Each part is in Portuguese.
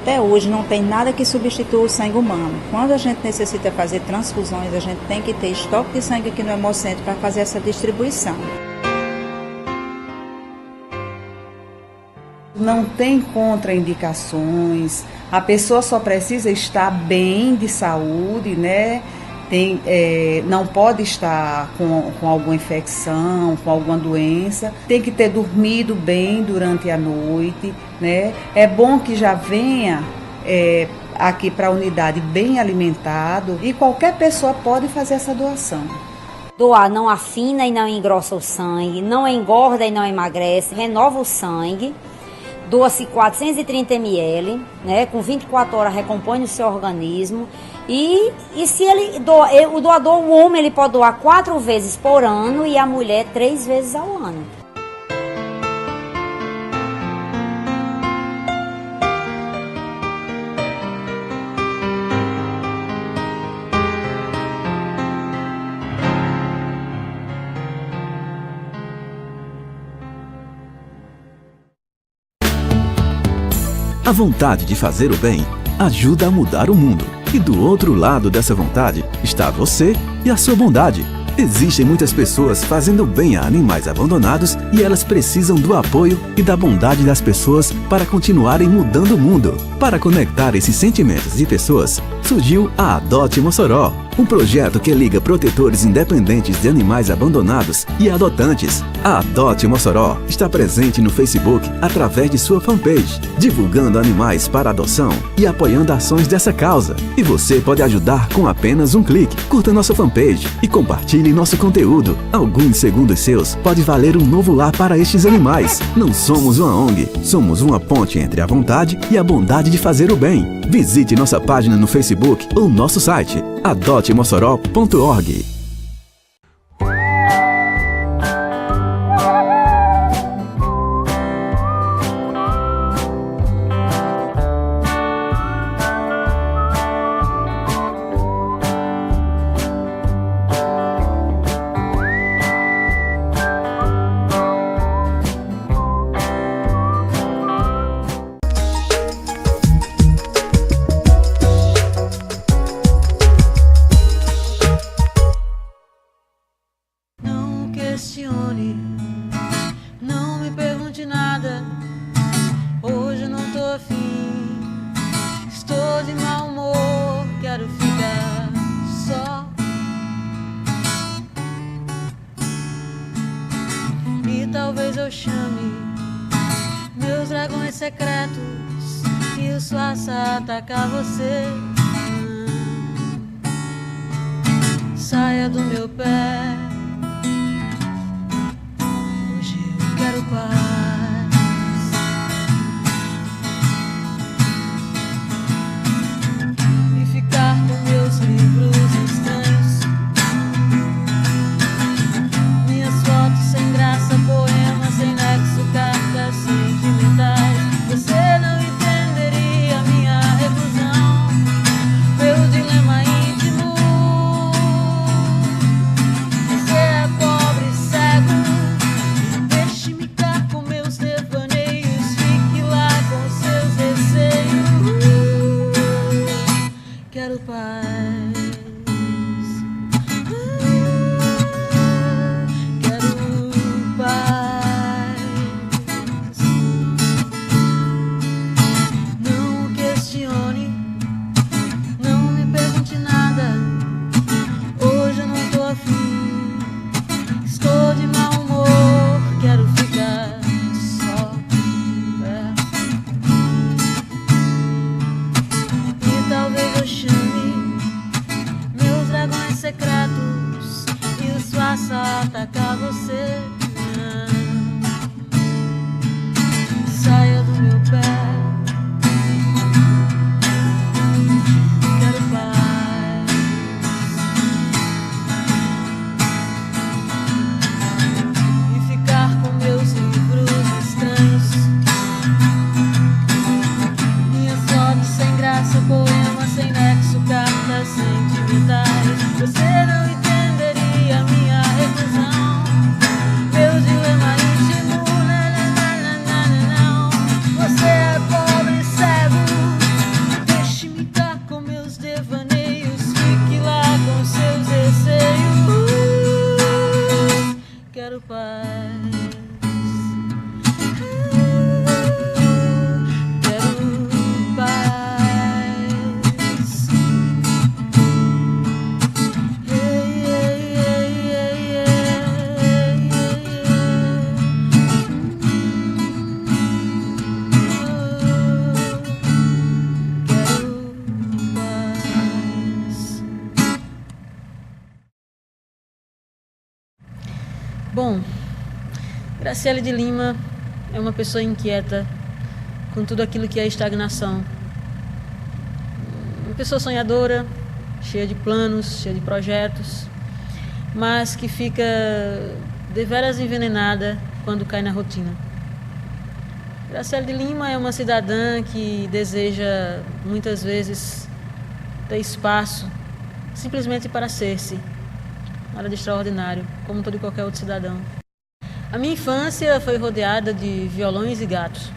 até hoje não tem nada que substitua o sangue humano. Quando a gente necessita fazer transfusões, a gente tem que ter estoque de sangue aqui no Hemocentro para fazer essa distribuição. Não tem contraindicações, a pessoa só precisa estar bem de saúde, né? Não pode estar com alguma infecção, com alguma doença, tem que ter dormido bem durante a noite, né? É bom que já venha aqui para a unidade bem alimentado e qualquer pessoa pode fazer essa doação. Doar não afina e não engrossa o sangue, não engorda e não emagrece, renova o sangue. Doa-se 430 ml, né? Com 24 horas recompõe o seu organismo. E se ele doa, o doador, o homem, ele pode doar 4 vezes por ano e a mulher 3 vezes ao ano. A vontade de fazer o bem ajuda a mudar o mundo. E do outro lado dessa vontade está você e a sua bondade. Existem muitas pessoas fazendo bem a animais abandonados e elas precisam do apoio e da bondade das pessoas para continuarem mudando o mundo. Para conectar esses sentimentos de pessoas, surgiu a Adote Mossoró, um projeto que liga protetores independentes de animais abandonados e adotantes. A Adote Mossoró está presente no Facebook através de sua fanpage, divulgando animais para adoção e apoiando ações dessa causa. E você pode ajudar com apenas um clique. Curta nossa fanpage e compartilhe nosso conteúdo. Alguns segundos seus pode valer um novo lar para estes animais. Não somos uma ONG, somos uma ponte entre a vontade e a bondade de fazer o bem. Visite nossa página no Facebook ou nosso site adotemossoró.org. Não me pergunte nada, hoje eu não tô afim, estou de mau humor, quero ficar só. E talvez eu chame meus dragões secretos e os faça atacar você. Saia do meu pé, quero paz. E ficar com meus livros estranhos, minhas fotos sem graça, poemas sem nexo, cartas sentimentais. Você não entenderia minha reclusão, meu dilema íntimo. Você é pobre, cego, deixe-me cá comigo. Bom, Graciele de Lima é uma pessoa inquieta com tudo aquilo que é estagnação. Uma pessoa sonhadora, cheia de planos, cheia de projetos, mas que fica deveras envenenada quando cai na rotina. Graciele de Lima é uma cidadã que deseja muitas vezes ter espaço simplesmente para ser-se, nada de extraordinário, como todo e qualquer outro cidadão. A minha infância foi rodeada de violões e gatos.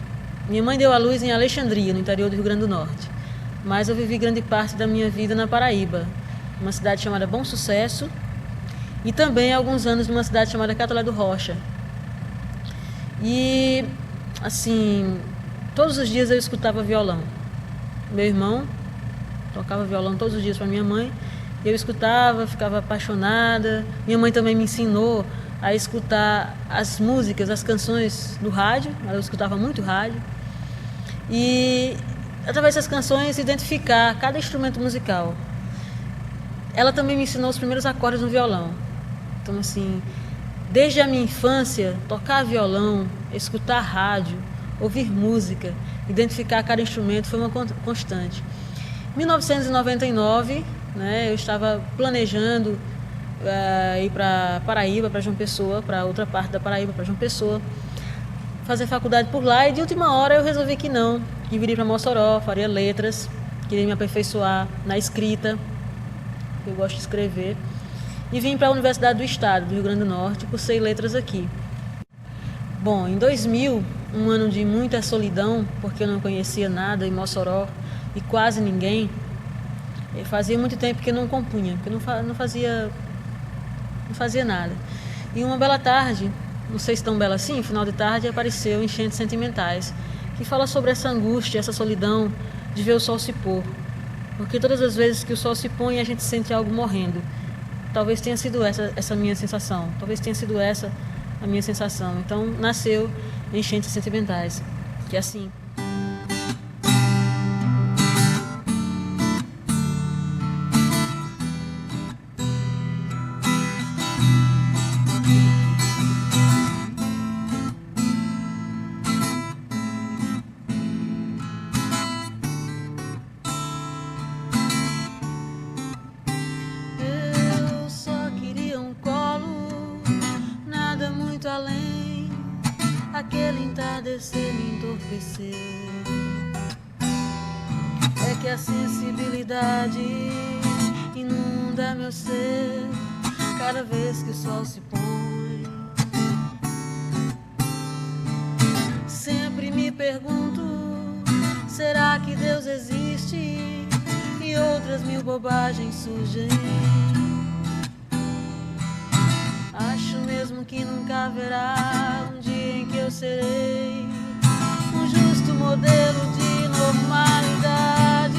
Minha mãe deu à luz em Alexandria, no interior do Rio Grande do Norte, mas eu vivi grande parte da minha vida na Paraíba, uma cidade chamada Bom Sucesso, e também alguns anos numa cidade chamada Catolé do Rocha. E, assim, todos os dias eu escutava violão. Meu irmão tocava violão todos os dias para minha mãe, eu escutava, ficava apaixonada. Minha mãe também me ensinou a escutar as músicas, as canções do rádio, eu escutava muito rádio, e através dessas canções identificar cada instrumento musical. Ela também me ensinou os primeiros acordes no violão. Então, assim, desde a minha infância, tocar violão, escutar rádio, ouvir música, identificar cada instrumento foi uma constante. Em 1999, eu estava planejando ir para Paraíba, para João Pessoa, para outra parte da Paraíba, para João Pessoa, fazer faculdade por lá, e de última hora eu resolvi que não, que viria para Mossoró, faria letras, queria me aperfeiçoar na escrita, eu gosto de escrever, e vim para a Universidade do Estado, do Rio Grande do Norte, cursei letras aqui. Bom, em 2000, um ano de muita solidão, porque eu não conhecia nada em Mossoró e quase ninguém, fazia muito tempo que eu não compunha, que eu não fazia nada. E uma bela tarde, não sei se tão bela assim, final de tarde, apareceu Enchentes Sentimentais, que fala sobre essa angústia, essa solidão de ver o sol se pôr. Porque todas as vezes que o sol se põe, a gente sente algo morrendo. Talvez tenha sido essa minha sensação, talvez tenha sido essa a minha sensação. Então nasceu Enchentes Sentimentais, que é assim. Além, aquele entardecer me entorpeceu. É que a sensibilidade inunda meu ser cada vez que o sol se põe. Sempre me pergunto, será que Deus existe? E outras mil bobagens surgem. Acho mesmo que nunca haverá um dia em que eu serei um justo modelo de normalidade.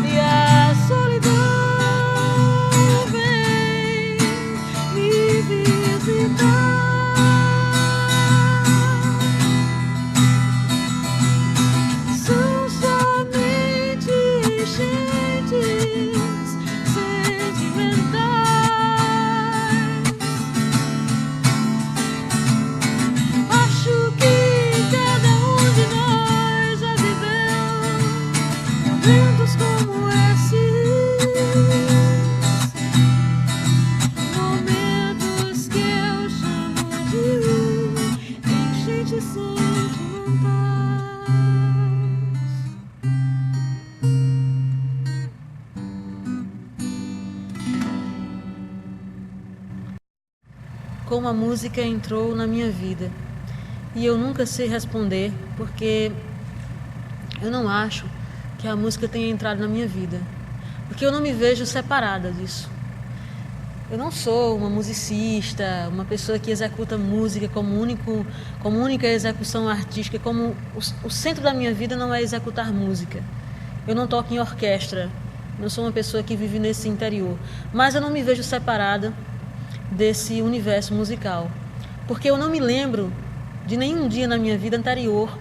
E a solidão vem me visitar. São somente enchentes sentimentais. Ventos como esses, momentos que eu chamo de enchentes sentimentais. Como a música entrou na minha vida, e eu nunca sei responder, porque eu não acho que a música tenha entrado na minha vida, porque eu não me vejo separada disso. Eu não sou uma musicista, uma pessoa que executa música como única execução artística, como o centro da minha vida não é executar música. Eu não toco em orquestra, não sou uma pessoa que vive nesse interior, mas eu não me vejo separada desse universo musical, porque eu não me lembro de nenhum dia na minha vida anterior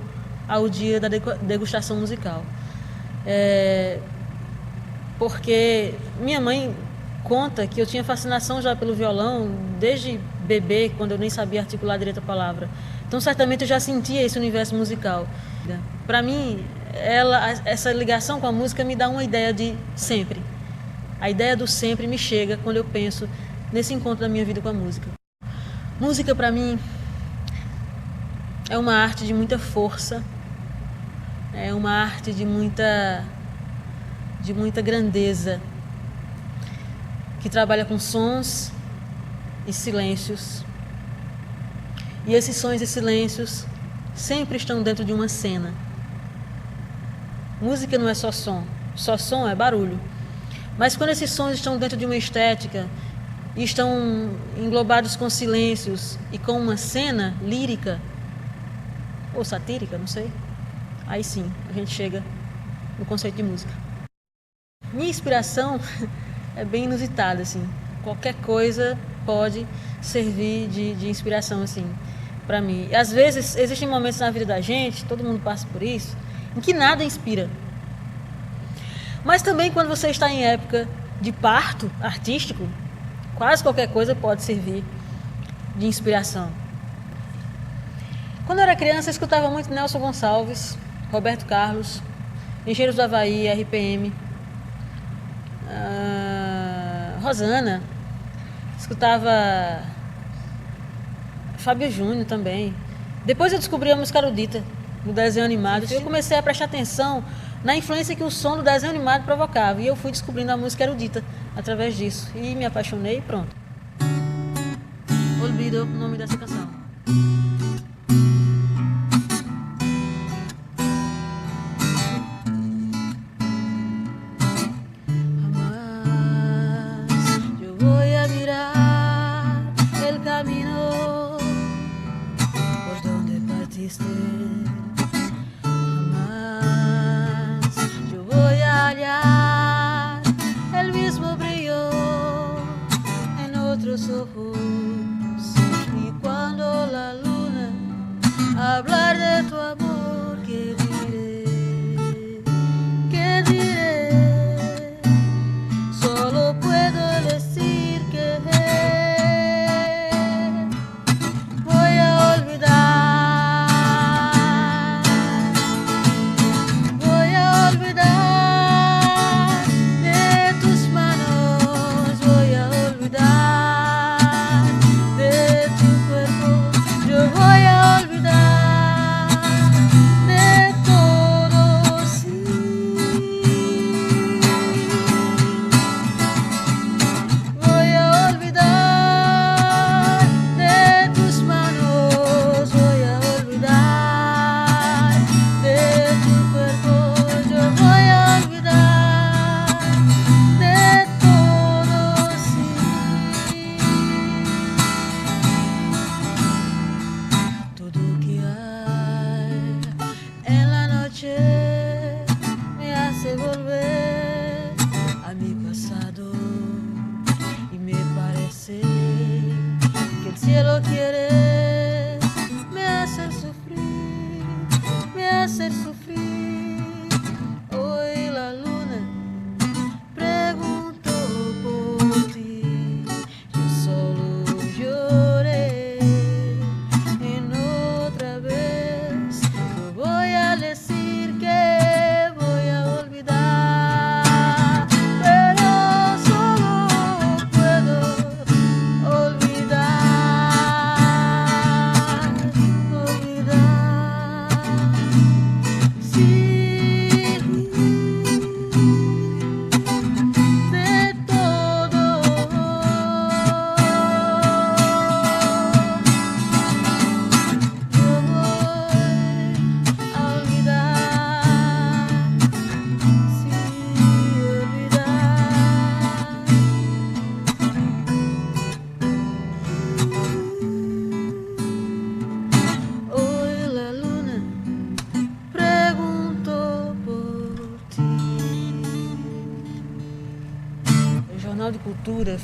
ao dia da degustação musical. Porque minha mãe conta que eu tinha fascinação já pelo violão desde bebê, quando eu nem sabia articular direito a palavra. Então, certamente, eu já sentia esse universo musical. Para mim, essa ligação com a música me dá uma ideia de sempre. A ideia do sempre me chega quando eu penso nesse encontro da minha vida com a música. Música, para mim, é uma arte de muita força, é uma arte de muita grandeza, que trabalha com sons e silêncios. E esses sons e silêncios sempre estão dentro de uma cena. Música não é só som é barulho. Mas quando esses sons estão dentro de uma estética e estão englobados com silêncios e com uma cena lírica ou satírica, não sei, aí sim a gente chega no conceito de música. Minha inspiração é bem inusitada, assim. Qualquer coisa pode servir de inspiração, assim, para mim. E, às vezes, existem momentos na vida da gente, todo mundo passa por isso, em que nada inspira. Mas também quando você está em época de parto artístico, quase qualquer coisa pode servir de inspiração. Quando eu era criança, eu escutava muito Nelson Gonçalves, Roberto Carlos, Engenheiros do Havaí, RPM, Rosana, escutava Fábio Júnior também. Depois eu descobri a música erudita no desenho animado. Eu comecei a prestar atenção na influência que o som do desenho animado provocava. E eu fui descobrindo a música erudita através disso. E me apaixonei e pronto. Olvido o nome dessa canção.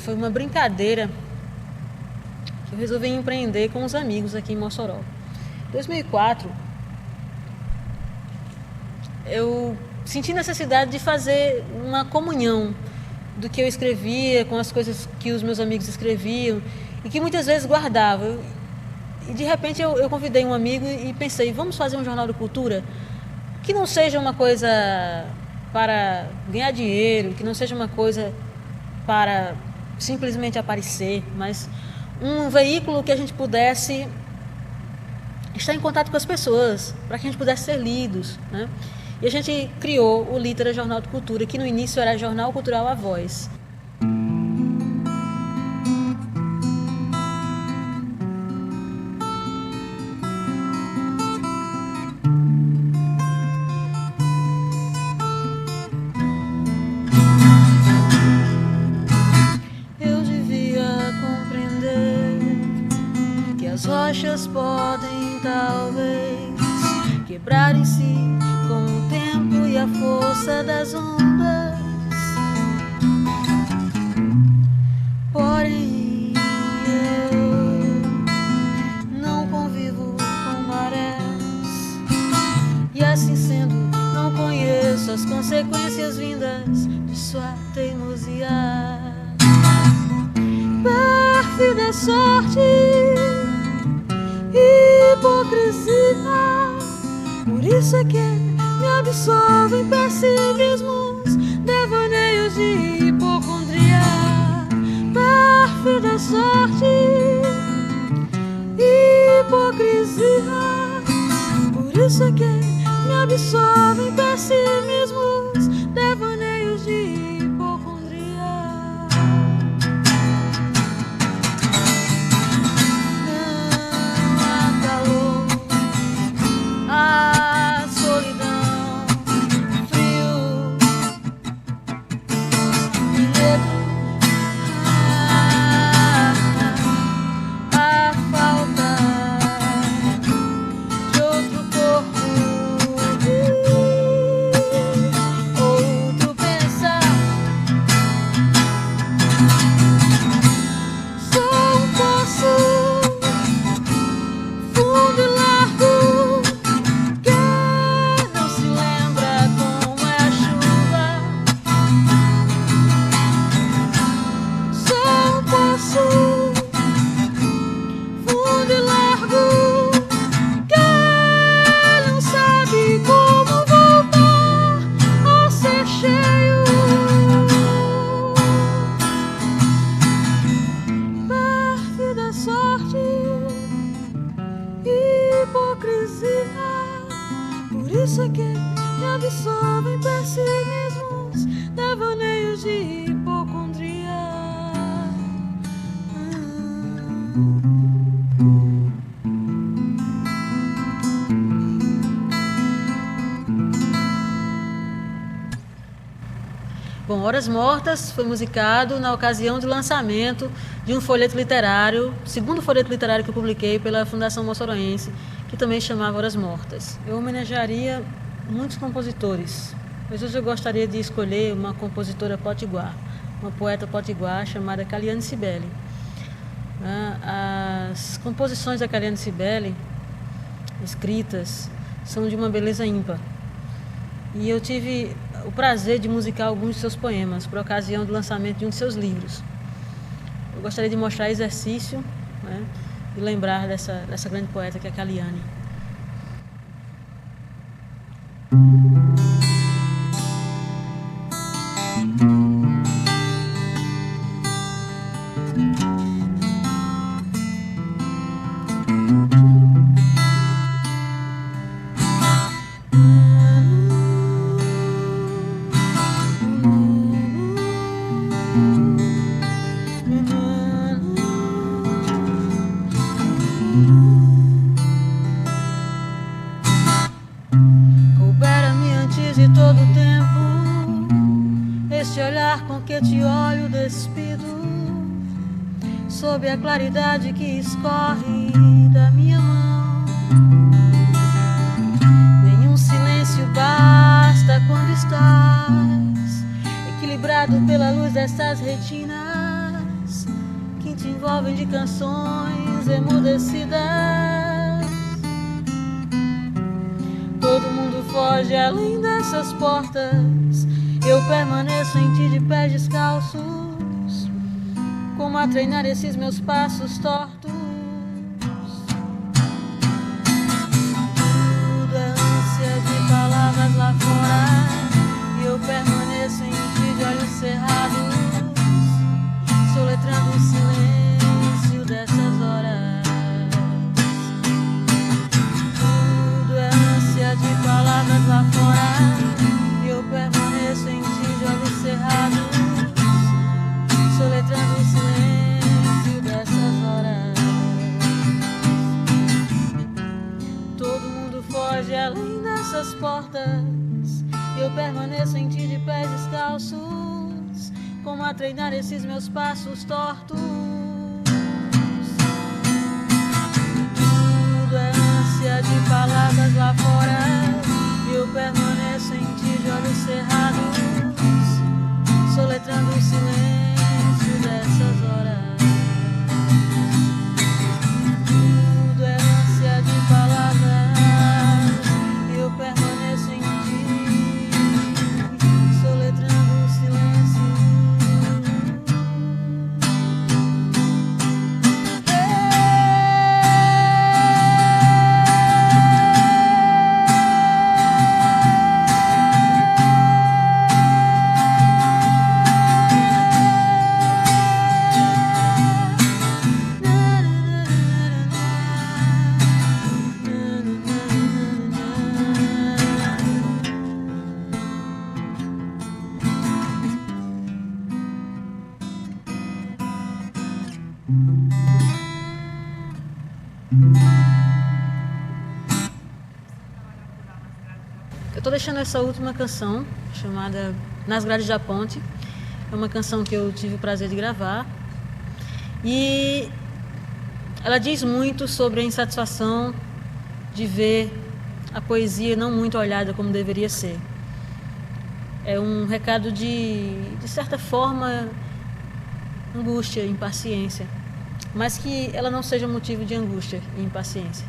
Foi uma brincadeira que eu resolvi empreender com os amigos aqui em Mossoró. Em 2004, eu senti necessidade de fazer uma comunhão do que eu escrevia, com as coisas que os meus amigos escreviam e que muitas vezes guardava. E de repente eu convidei um amigo e pensei, vamos fazer um jornal de cultura que não seja uma coisa para ganhar dinheiro, que não seja uma coisa para simplesmente aparecer, mas um veículo que a gente pudesse estar em contato com as pessoas, para que a gente pudesse ser lidos, né? E a gente criou o Litera Jornal de Cultura, que no início era Jornal Cultural A Voz. Eu devia compreender que as rochas podem talvez quebrar em si com o tempo e a força das ondas. Porém, eu não convivo com marés e assim sendo, não conheço as consequências vindas de sua teimosia. Pérfida sorte, hipocrisia, por isso é que me absorvo em pessimismos, devaneios de hipocondria. Pérfida sorte, hipocrisia, por isso é que me absorvo em pessimismos, devaneios de hipocondria. Não há calor, a solidão, frio e medo, a falta de outro corpo, outro pensar. Sou um poço fundo e largo que não se lembra como é a chuva. Sou um poço fundo e largo que não sabe como voltar a ser cheio. Pérfida sorte, hipocrisia, por isso é que me absorvo em pessimismos, devaneios de hipocondria. Bom, Horas Mortas foi musicado na ocasião do lançamento de um folheto literário, segundo folheto literário que eu publiquei pela Fundação Mossoroense, que também chamava Horas Mortas. Eu homenagearia muitos compositores, mas hoje eu gostaria de escolher uma compositora potiguar, uma poeta potiguar chamada Caliane Cibele. As composições da Caliane Cibele, escritas, são de uma beleza ímpar. E eu tive o prazer de musicar alguns de seus poemas por ocasião do lançamento de um de seus livros. Eu gostaria de mostrar exercício, né, e lembrar dessa grande poeta que é a Caliane. Coubera-me antes de todo o tempo este olhar com que te olho despido, sob a claridade que escorre da minha mão. Nenhum silêncio basta quando estás equilibrado pela luz dessas retinas que te envolvem de canções emudecidas. Todo mundo foge além dessas portas Eu permaneço em ti de pés descalços, como a treinar esses meus passos tortos. Tudo é ânsia de palavras lá fora, e eu permaneço em ti de olhos cerrados, soletrando o silêncio dessas horas. Tudo é ânsia de palavras lá fora, e eu permaneço em ti de olhos cerrados, soletrando o silêncio dessas horas. Todo mundo foge além dessas portas, e eu permaneço em ti de pés descalços, como a treinar esses meus passos tortos. Tudo é ânsia de palavras lá fora, e eu permaneço em ti de olhos cerrados, soletrando o silêncio dessas horas. Tudo é ânsia de palavras, e eu permaneço em ti, soletrando o silêncio. Eu estou deixando essa última canção, chamada Nas Grades da Ponte. É uma canção que eu tive o prazer de gravar. E ela diz muito sobre a insatisfação de ver a poesia não muito olhada como deveria ser. É um recado de certa forma, angústia, impaciência. Mas que ela não seja motivo de angústia e impaciência.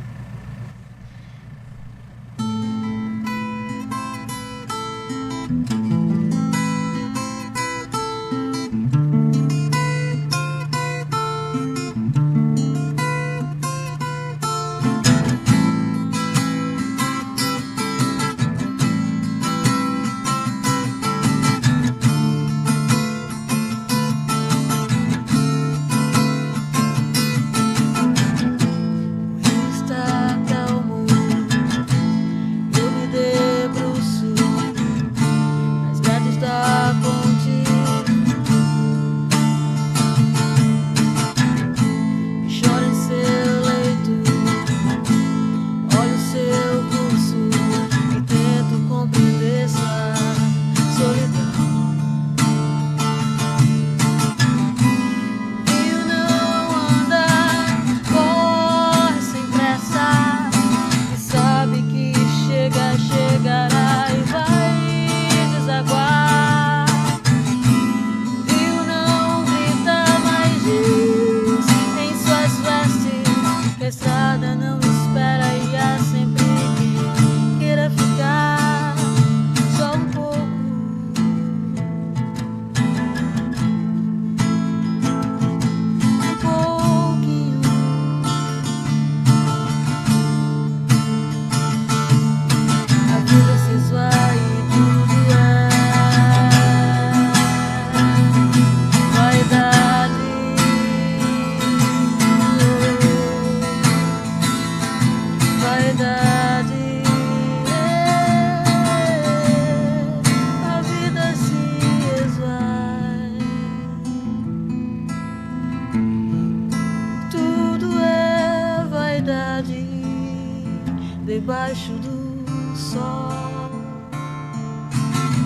debaixo do sol.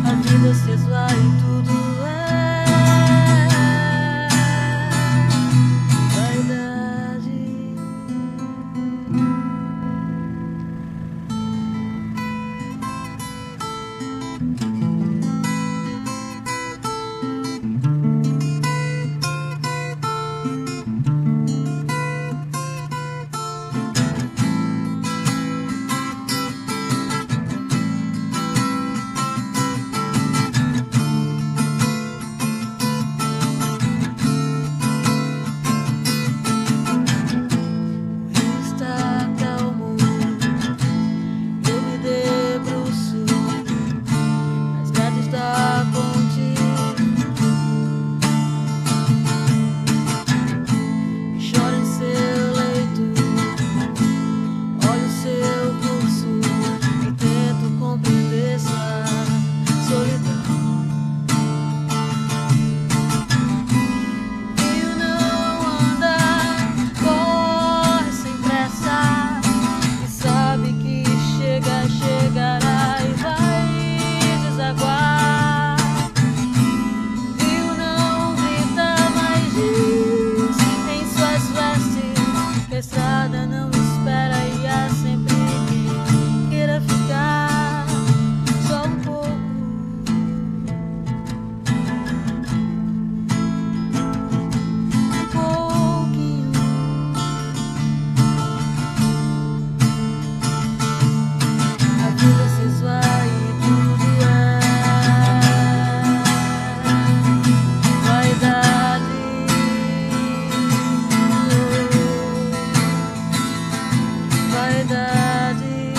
A vida se esvai e tudo é vaidade. vaidade.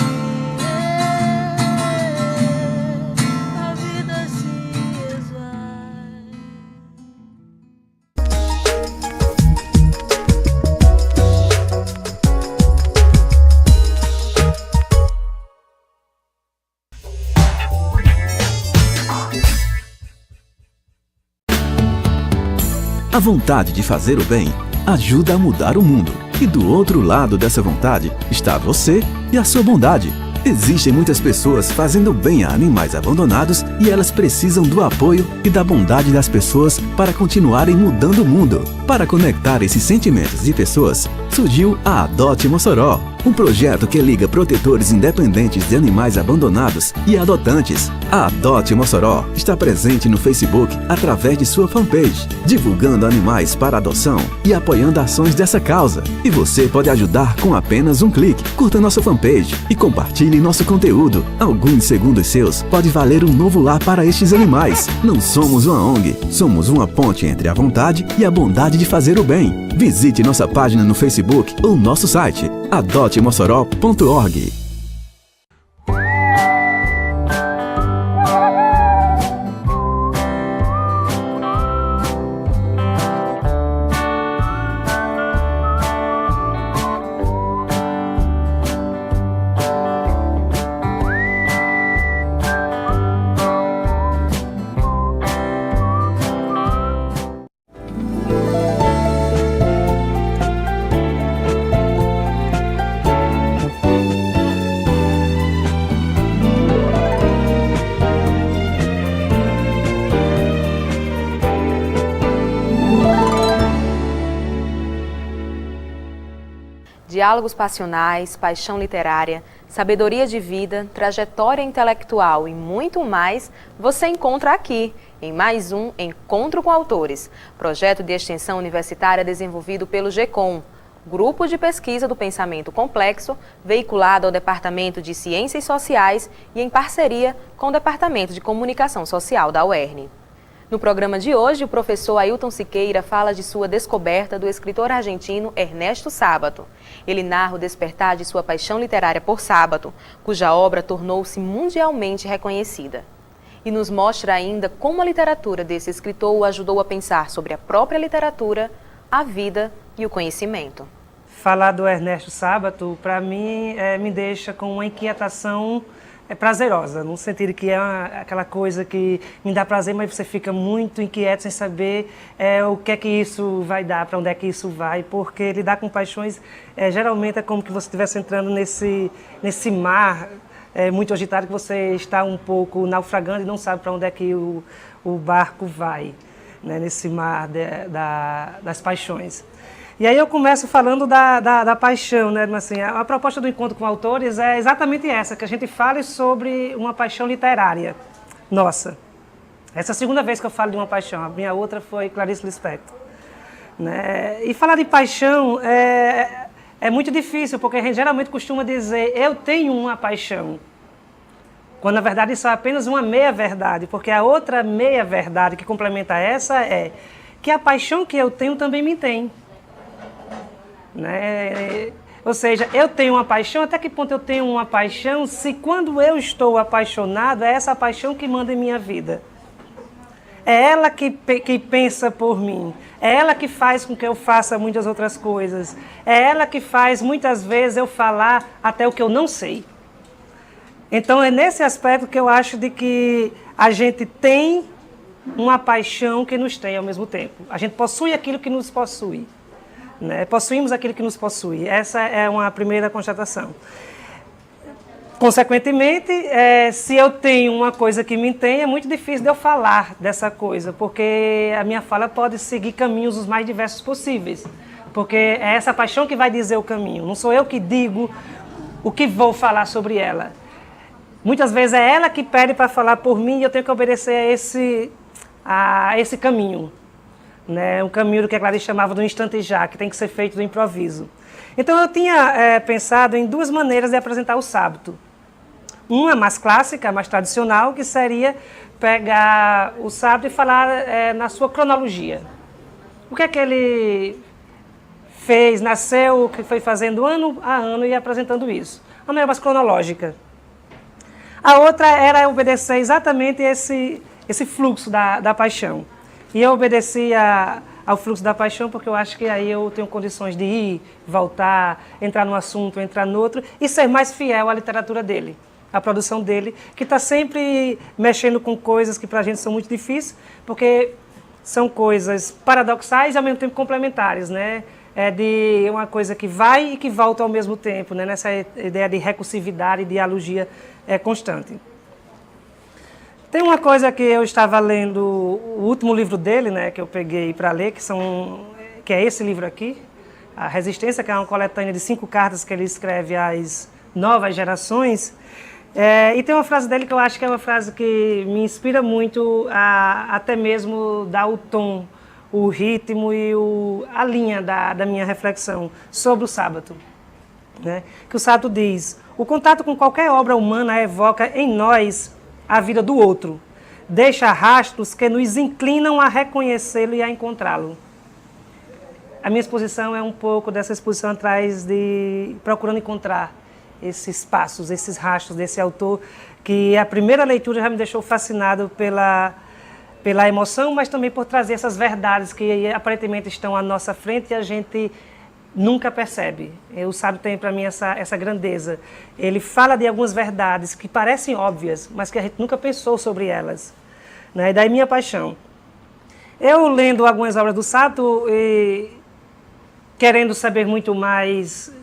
A vida se esvai. A vontade de fazer o bem ajuda a mudar o mundo. E do outro lado dessa vontade está você e a sua bondade. Existem muitas pessoas fazendo bem a animais abandonados e elas precisam do apoio e da bondade das pessoas para continuarem mudando o mundo. Para conectar esses sentimentos de pessoas, surgiu a Adote Mossoró, um projeto que liga protetores independentes de animais abandonados e adotantes. A Adote Mossoró está presente no Facebook através de sua fanpage, divulgando animais para adoção e apoiando ações dessa causa. E você pode ajudar com apenas um clique. Curta nossa fanpage e compartilhe nosso conteúdo. Alguns segundos seus pode valer um novo lar para estes animais. Não somos uma ONG, somos uma ponte entre a vontade e a bondade de fazer o bem. Visite nossa página no Facebook ou nosso site adotemossoró.org. Diálogos passionais, paixão literária, sabedoria de vida, trajetória intelectual e muito mais você encontra aqui, em mais um Encontro com Autores, projeto de extensão universitária desenvolvido pelo GECOM, Grupo de Pesquisa do Pensamento Complexo, veiculado ao Departamento de Ciências Sociais e em parceria com o Departamento de Comunicação Social da UERN. No programa de hoje, o professor Ailton Siqueira fala de sua descoberta do escritor argentino Ernesto Sábato. Ele narra o despertar de sua paixão literária por Sábato, cuja obra tornou-se mundialmente reconhecida. E nos mostra ainda como a literatura desse escritor o ajudou a pensar sobre a própria literatura, a vida e o conhecimento. Falar do Ernesto Sábato, para mim, me deixa com uma inquietação prazerosa, no sentido que é aquela coisa que me dá prazer, mas você fica muito inquieto sem saber o que é que isso vai dar, para onde é que isso vai, porque lidar com paixões geralmente é como que você estivesse entrando nesse mar muito agitado, que você está um pouco naufragando e não sabe para onde é que o barco vai, né, nesse mar das paixões. E aí eu começo falando da paixão, né? Assim, a proposta do Encontro com Autores é exatamente essa, que a gente fale sobre uma paixão literária. Nossa, essa é a segunda vez que eu falo de uma paixão, a minha outra foi Clarice Lispector. Né? E falar de paixão é muito difícil, porque a gente geralmente costuma dizer, eu tenho uma paixão. Quando na verdade isso é apenas uma meia-verdade, porque a outra meia-verdade que complementa essa é que a paixão que eu tenho também me tem. Né? Ou seja, eu tenho uma paixão, até que ponto eu tenho uma paixão se quando eu estou apaixonado é essa paixão que manda em minha vida. É ela que pensa por mim, é ela que faz com que eu faça muitas outras coisas, é ela que faz muitas vezes eu falar até o que eu não sei. Então é nesse aspecto que eu acho de que a gente tem uma paixão que nos tem ao mesmo tempo. A gente possui aquilo que nos possui. Né? Possuímos aquilo que nos possui. Essa é uma primeira constatação. Consequentemente, se eu tenho uma coisa que me tem, é muito difícil de eu falar dessa coisa, porque a minha fala pode seguir caminhos os mais diversos possíveis, porque é essa paixão que vai dizer o caminho, não sou eu que digo o que vou falar sobre ela. Muitas vezes é ela que pede para falar por mim e eu tenho que obedecer a esse caminho. Né, um caminho que a Clarice chamava do instante já, que tem que ser feito do improviso. Então eu tinha pensado em duas maneiras de apresentar o Sábato. Uma mais clássica, mais tradicional, que seria pegar o Sábato e falar na sua cronologia. O que é que ele nasceu, que foi fazendo ano a ano e apresentando isso. A maneira mais cronológica. A outra era obedecer exatamente esse fluxo da paixão. E eu obedecia ao fluxo da paixão porque eu acho que aí eu tenho condições de ir, voltar, entrar num assunto, entrar no outro e ser mais fiel à literatura dele, à produção dele, que está sempre mexendo com coisas que para a gente são muito difíceis, porque são coisas paradoxais e ao mesmo tempo complementares, né? É de uma coisa que vai e que volta ao mesmo tempo, né? Nessa ideia de recursividade e dialogia constante. Tem uma coisa que eu estava lendo, o último livro dele, né, que eu peguei para ler, que é esse livro aqui, A Resistência, que é uma coletânea de 5 cartas que ele escreve às novas gerações. E tem uma frase dele que eu acho que é uma frase que me inspira muito a até mesmo dar o tom, o ritmo e a linha da minha reflexão sobre o sábado. Né? Que o sábado diz: o contato com qualquer obra humana evoca em nós a vida do outro, deixa rastros que nos inclinam a reconhecê-lo e a encontrá-lo. A minha exposição é um pouco dessa exposição atrás de procurando encontrar esses passos, esses rastros desse autor, que a primeira leitura já me deixou fascinado pela emoção, mas também por trazer essas verdades que aparentemente estão à nossa frente e a gente nunca percebe. O sábio tem para mim essa grandeza. Ele fala de algumas verdades que parecem óbvias, mas que a gente nunca pensou sobre elas. Né? E daí minha paixão. Eu lendo algumas obras do sábio e querendo saber muito mais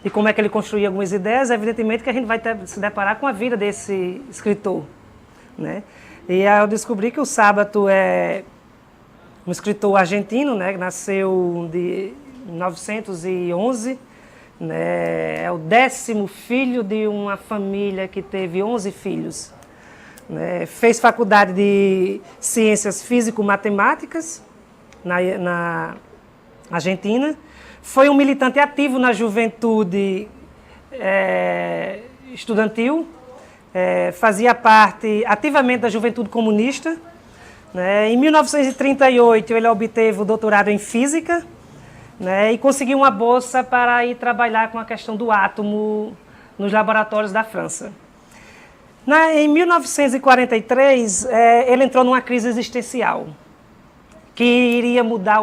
de como é que ele construía algumas ideias, evidentemente que a gente vai se deparar com a vida desse escritor. Né? E aí eu descobri que o Sábato é um escritor argentino, né, que nasceu em 1911, né, é o 10º filho de uma família que teve 11 filhos. Né, fez faculdade de Ciências Físico-Matemáticas na Argentina. Foi um militante ativo na juventude estudantil, fazia parte ativamente da Juventude Comunista. Né, em 1938, ele obteve o doutorado em Física, né, e conseguiu uma bolsa para ir trabalhar com a questão do átomo nos laboratórios da França. Em 1943, ele entrou numa crise existencial que iria mudar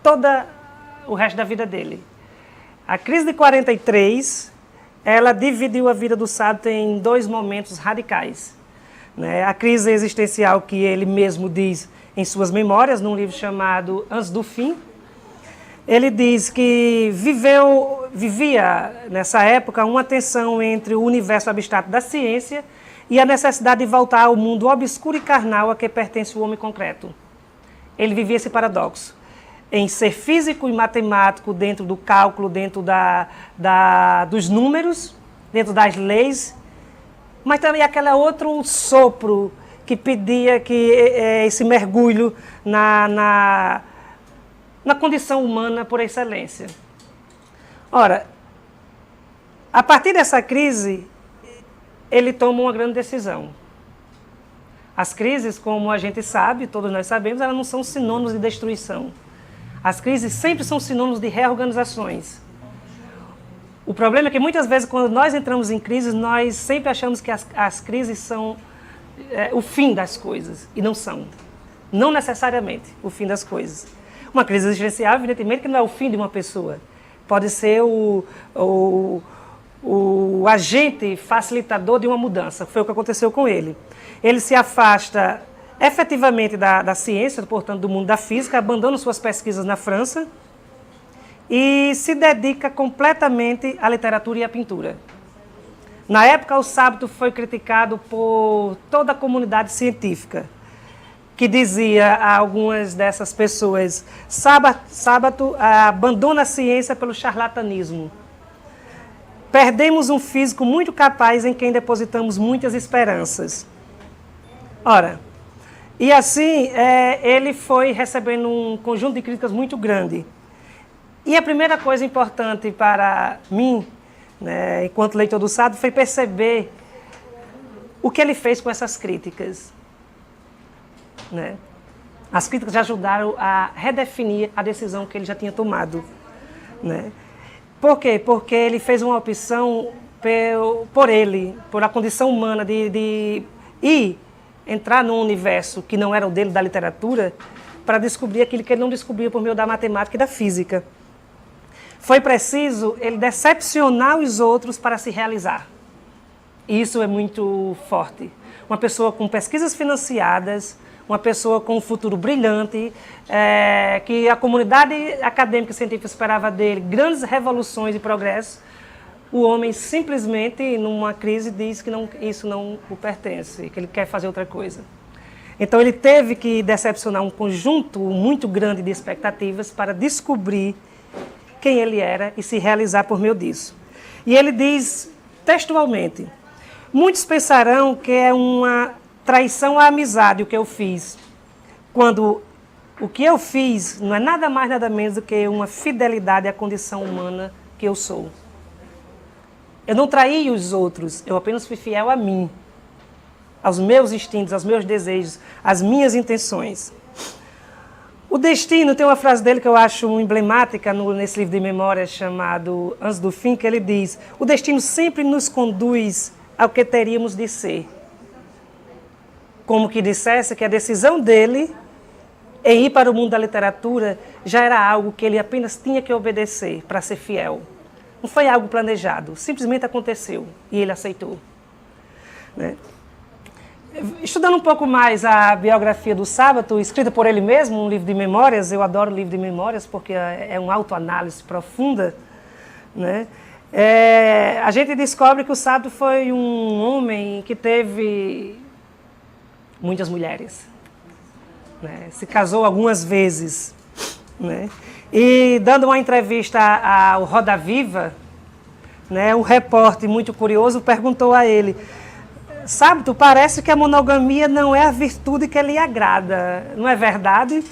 todo o resto da vida dele. A crise de 43, ela dividiu a vida do sábio em 2 momentos radicais. Né? A crise existencial que ele mesmo diz em suas memórias, num livro chamado Antes do Fim. Ele diz que vivia, nessa época, uma tensão entre o universo abstrato da ciência e a necessidade de voltar ao mundo obscuro e carnal a que pertence o homem concreto. Ele vivia esse paradoxo, em ser físico e matemático dentro do cálculo, dentro dos números, dentro das leis, mas também aquele outro sopro que pedia que esse mergulho na condição humana por excelência. Ora, a partir dessa crise, ele toma uma grande decisão. As crises, como a gente sabe, todos nós sabemos, elas não são sinônimos de destruição. As crises sempre são sinônimos de reorganizações. O problema é que muitas vezes, quando nós entramos em crises, nós sempre achamos que as crises são o fim das coisas, e não são. Não necessariamente o fim das coisas. Uma crise existencial, evidentemente, que não é o fim de uma pessoa. Pode ser o agente facilitador de uma mudança. Foi o que aconteceu com ele. Ele se afasta efetivamente da ciência, portanto, do mundo da física, abandona suas pesquisas na França e se dedica completamente à literatura e à pintura. Na época, o sábado foi criticado por toda a comunidade científica, que dizia a algumas dessas pessoas: sábado abandona a ciência pelo charlatanismo. Perdemos um físico muito capaz em quem depositamos muitas esperanças. Ora, e assim ele foi recebendo um conjunto de críticas muito grande. E a primeira coisa importante para mim, né, enquanto leitor do sábado, foi perceber o que ele fez com essas críticas. Né? As críticas ajudaram a redefinir a decisão que ele já tinha tomado. né? Por quê? Porque ele fez uma opção por a condição humana de ir entrar num universo que não era o dele, da literatura, para descobrir aquilo que ele não descobria por meio da matemática e da física. Foi preciso ele decepcionar os outros para se realizar. Isso é muito forte. Uma pessoa com pesquisas financiadas, uma pessoa com um futuro brilhante, que a comunidade acadêmica e científica esperava dele grandes revoluções e progressos, o homem simplesmente, numa crise, diz que isso não o pertence, que ele quer fazer outra coisa. Então ele teve que decepcionar um conjunto muito grande de expectativas para descobrir quem ele era e se realizar por meio disso. E ele diz textualmente: muitos pensarão que é uma traição à amizade o que eu fiz, quando o que eu fiz não é nada mais, nada menos do que uma fidelidade à condição humana que eu sou. Eu não traí os outros, eu apenas fui fiel a mim, aos meus instintos, aos meus desejos, às minhas intenções. O Destino, tem uma frase dele que eu acho emblemática nesse livro de memórias chamado Antes do Fim, que ele diz: o destino sempre nos conduz ao que teríamos de ser. Como que dissesse que a decisão dele em ir para o mundo da literatura já era algo que ele apenas tinha que obedecer para ser fiel. Não foi algo planejado, simplesmente aconteceu e ele aceitou. Né? Estudando um pouco mais a biografia do Sábato, escrita por ele mesmo, um livro de memórias, eu adoro livro de memórias porque é uma autoanálise profunda, né? A gente descobre que o Sábato foi um homem que teve muitas mulheres, né? Se casou algumas vezes, né? E dando uma entrevista ao Roda Viva, né, um repórter muito curioso perguntou a ele: Sábato, parece que a monogamia não é a virtude que lhe agrada, não é verdade?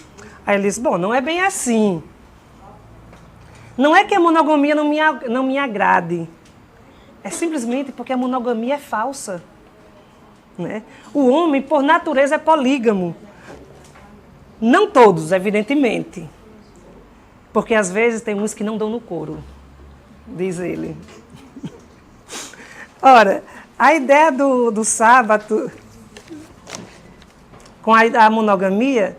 Aí ele disse: bom, não é bem assim. Não é que a monogamia não me agrade, é simplesmente porque a monogamia é falsa. Né? O homem, por natureza, é polígamo. Não todos, evidentemente. Porque às vezes tem uns que não dão no couro, diz ele. Ora, a ideia do Sábato com a monogamia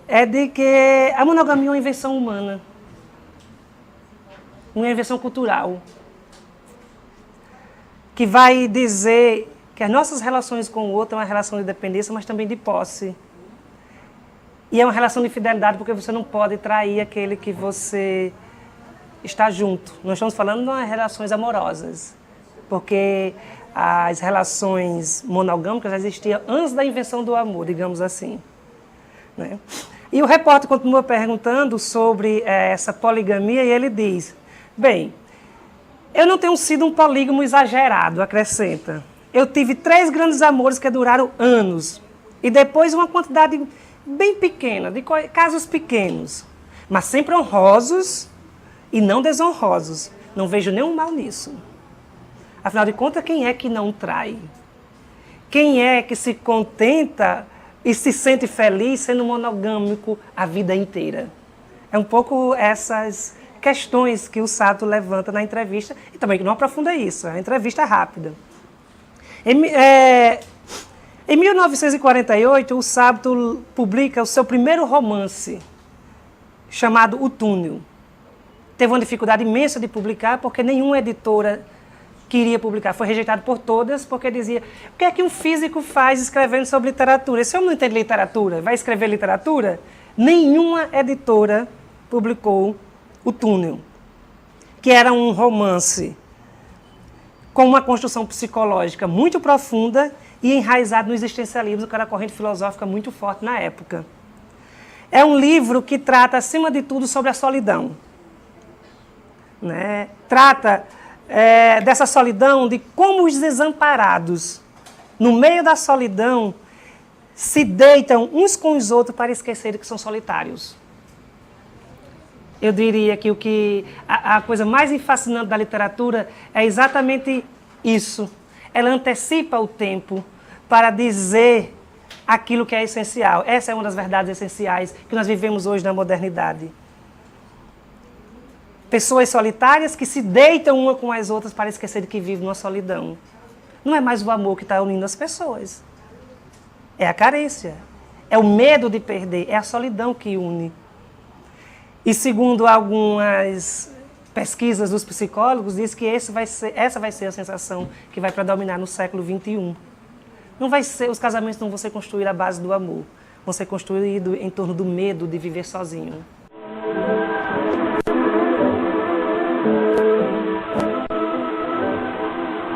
é de que a monogamia é uma invenção humana, uma invenção cultural, que vai dizer que as nossas relações com o outro é uma relação de dependência, mas também de posse. E é uma relação de fidelidade, porque você não pode trair aquele que você está junto. Nós estamos falando de relações amorosas, porque as relações monogâmicas já existiam antes da invenção do amor, digamos assim. Né? E o repórter continua perguntando sobre essa poligamia e ele diz: bem, eu não tenho sido um polígamo exagerado, acrescenta. Eu tive 3 grandes amores que duraram anos e depois uma quantidade bem pequena, de casos pequenos, mas sempre honrosos e não desonrosos. Não vejo nenhum mal nisso. Afinal de contas, quem é que não trai? Quem é que se contenta e se sente feliz sendo monogâmico a vida inteira? É um pouco essas questões que o Sábato levanta na entrevista, e também que não aprofunda isso, é uma entrevista rápida. Em 1948, o Sábato publica o seu primeiro romance, chamado O Túnel. Teve uma dificuldade imensa de publicar, porque nenhuma editora queria publicar. Foi rejeitado por todas, porque dizia: o que é que um físico faz escrevendo sobre literatura? Esse homem não entende literatura, vai escrever literatura? Nenhuma editora publicou O Túnel, que era um romance com uma construção psicológica muito profunda e enraizado no existencialismo, que era uma corrente filosófica muito forte na época. É um livro que trata, acima de tudo, sobre a solidão. Né? Trata dessa solidão, de como os desamparados, no meio da solidão, se deitam uns com os outros para esquecerem que são solitários. Eu diria que a coisa mais fascinante da literatura é exatamente isso. Ela antecipa o tempo para dizer aquilo que é essencial. Essa é uma das verdades essenciais que nós vivemos hoje na modernidade. pessoas solitárias que se deitam uma com as outras para esquecer de que vivem numa solidão. Não é mais o amor que está unindo as pessoas. É a carência. É o medo de perder. É a solidão que une. E segundo algumas pesquisas dos psicólogos, diz que essa vai ser a sensação que vai predominar no século XXI. Não vai ser, os casamentos não vão ser construídos à base do amor. Vão ser construídos em torno do medo de viver sozinho.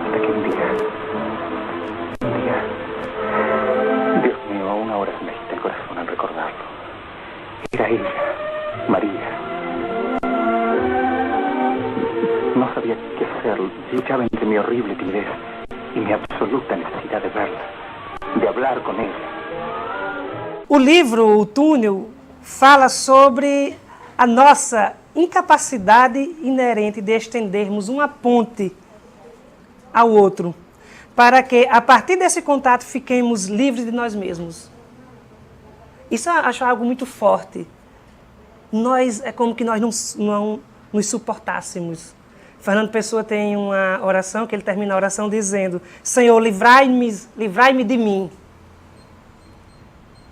Hasta que un día, Dios mío, aún ahora se me agita el corazón al recordarlo. Era ella, María. No sabía qué hacer, luchaba entre mi horrible timidez y mi absoluta necesidad de verla, de hablar con ella. O livro, O Túnel, fala sobre a nossa incapacidade inerente de estendermos uma ponte ao outro, para que, a partir desse contato, fiquemos livres de nós mesmos. Isso eu acho algo muito forte. É como que nós não nos suportássemos. Fernando Pessoa tem uma oração, que ele termina a oração dizendo: Senhor, livrai-me de mim.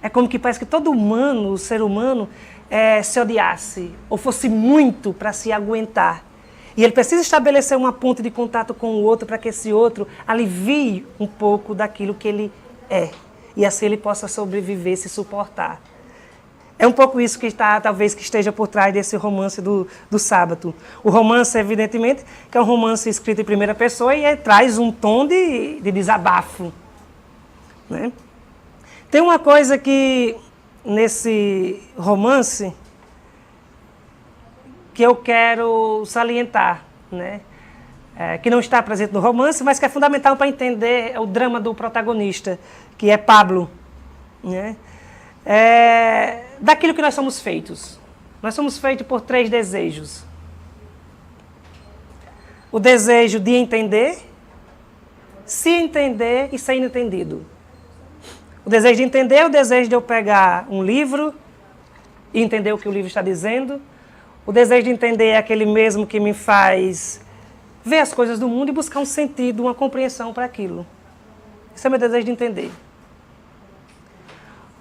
É como que parece que todo humano, o ser humano, se odiasse, ou fosse muito para se aguentar. E ele precisa estabelecer uma ponte de contato com o outro para que esse outro alivie um pouco daquilo que ele é. E assim ele possa sobreviver, se suportar. É um pouco isso que talvez que esteja por trás desse romance do Sábato. O romance, evidentemente, que é um romance escrito em primeira pessoa e traz um tom de desabafo, né? Tem uma coisa que, nesse romance, que eu quero salientar, né? Que não está presente no romance, mas que é fundamental para entender o drama do protagonista, que é Pablo, né? Daquilo que nós somos feitos. Nós somos feitos por 3 desejos. O desejo de entender, se entender e ser entendido. O desejo de entender é o desejo de eu pegar um livro e entender o que o livro está dizendo. O desejo de entender é aquele mesmo que me faz ver as coisas do mundo e buscar um sentido, uma compreensão para aquilo. Esse é o meu desejo de entender.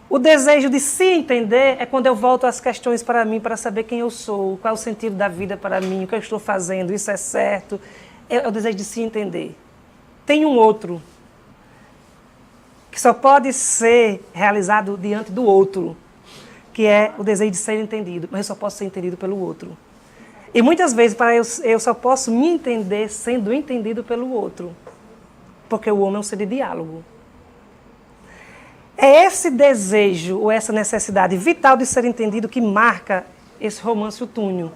O desejo de se entender é quando eu volto às questões para mim, para saber quem eu sou, qual é o sentido da vida para mim, o que eu estou fazendo, isso é certo. É o desejo de se entender. Tem um outro, que só pode ser realizado diante do outro, que é o desejo de ser entendido, mas eu só posso ser entendido pelo outro. E muitas vezes eu só posso me entender sendo entendido pelo outro, porque o homem é um ser de diálogo. É esse desejo ou essa necessidade vital de ser entendido que marca esse romance, O Túnel,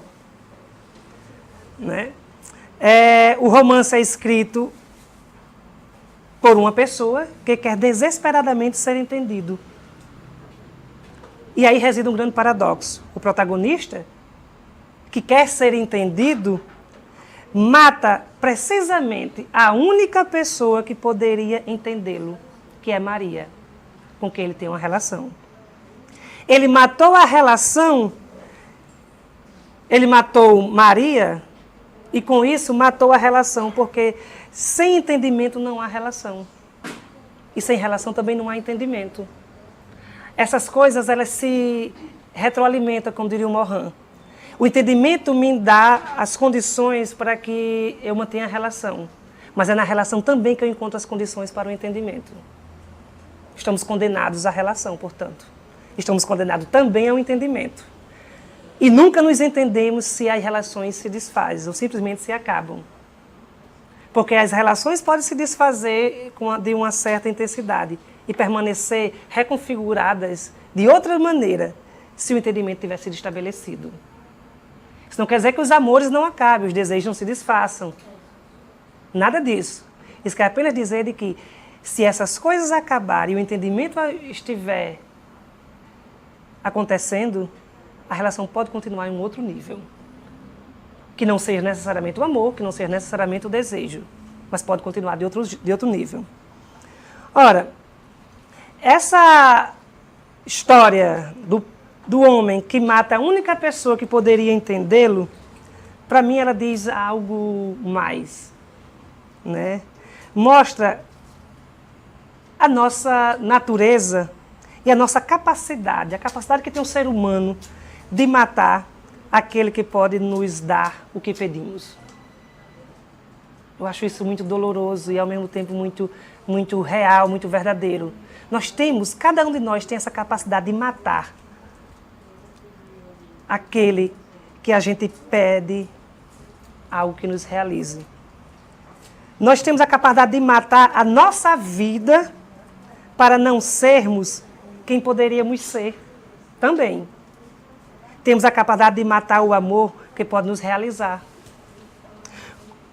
né? O romance é escrito por uma pessoa que quer desesperadamente ser entendido. E aí reside um grande paradoxo. O protagonista, que quer ser entendido, mata precisamente a única pessoa que poderia entendê-lo, que é Maria, com quem ele tem uma relação. Ele matou a relação, ele matou Maria e com isso matou a relação, porque sem entendimento não há relação. E sem relação também não há entendimento. Essas coisas, elas se retroalimentam, como diria o Morin. O entendimento me dá as condições para que eu mantenha a relação. Mas é na relação também que eu encontro as condições para o entendimento. Estamos condenados à relação, portanto. Estamos condenados também ao entendimento. E nunca nos entendemos se as relações se desfazem ou simplesmente se acabam. Porque as relações podem se desfazer de uma certa intensidade e permanecer reconfiguradas de outra maneira se o entendimento tivesse sido estabelecido. Isso não quer dizer que os amores não acabem, os desejos não se desfaçam. Nada disso. Isso quer apenas dizer de que se essas coisas acabarem e o entendimento estiver acontecendo, a relação pode continuar em um outro nível. Que não seja necessariamente o amor, que não seja necessariamente o desejo, mas pode continuar de outro nível. Ora, essa história do homem que mata a única pessoa que poderia entendê-lo para mim ela diz algo mais, né? Mostra a nossa natureza e a nossa capacidade, a capacidade que tem o ser humano de matar aquele que pode nos dar o que pedimos. Eu acho isso muito doloroso e ao mesmo tempo muito real, muito verdadeiro. Cada um de nós tem essa capacidade de matar aquele que a gente pede algo que nos realize. Nós temos a capacidade de matar a nossa vida para não sermos quem poderíamos ser também. Temos a capacidade de matar o amor que pode nos realizar.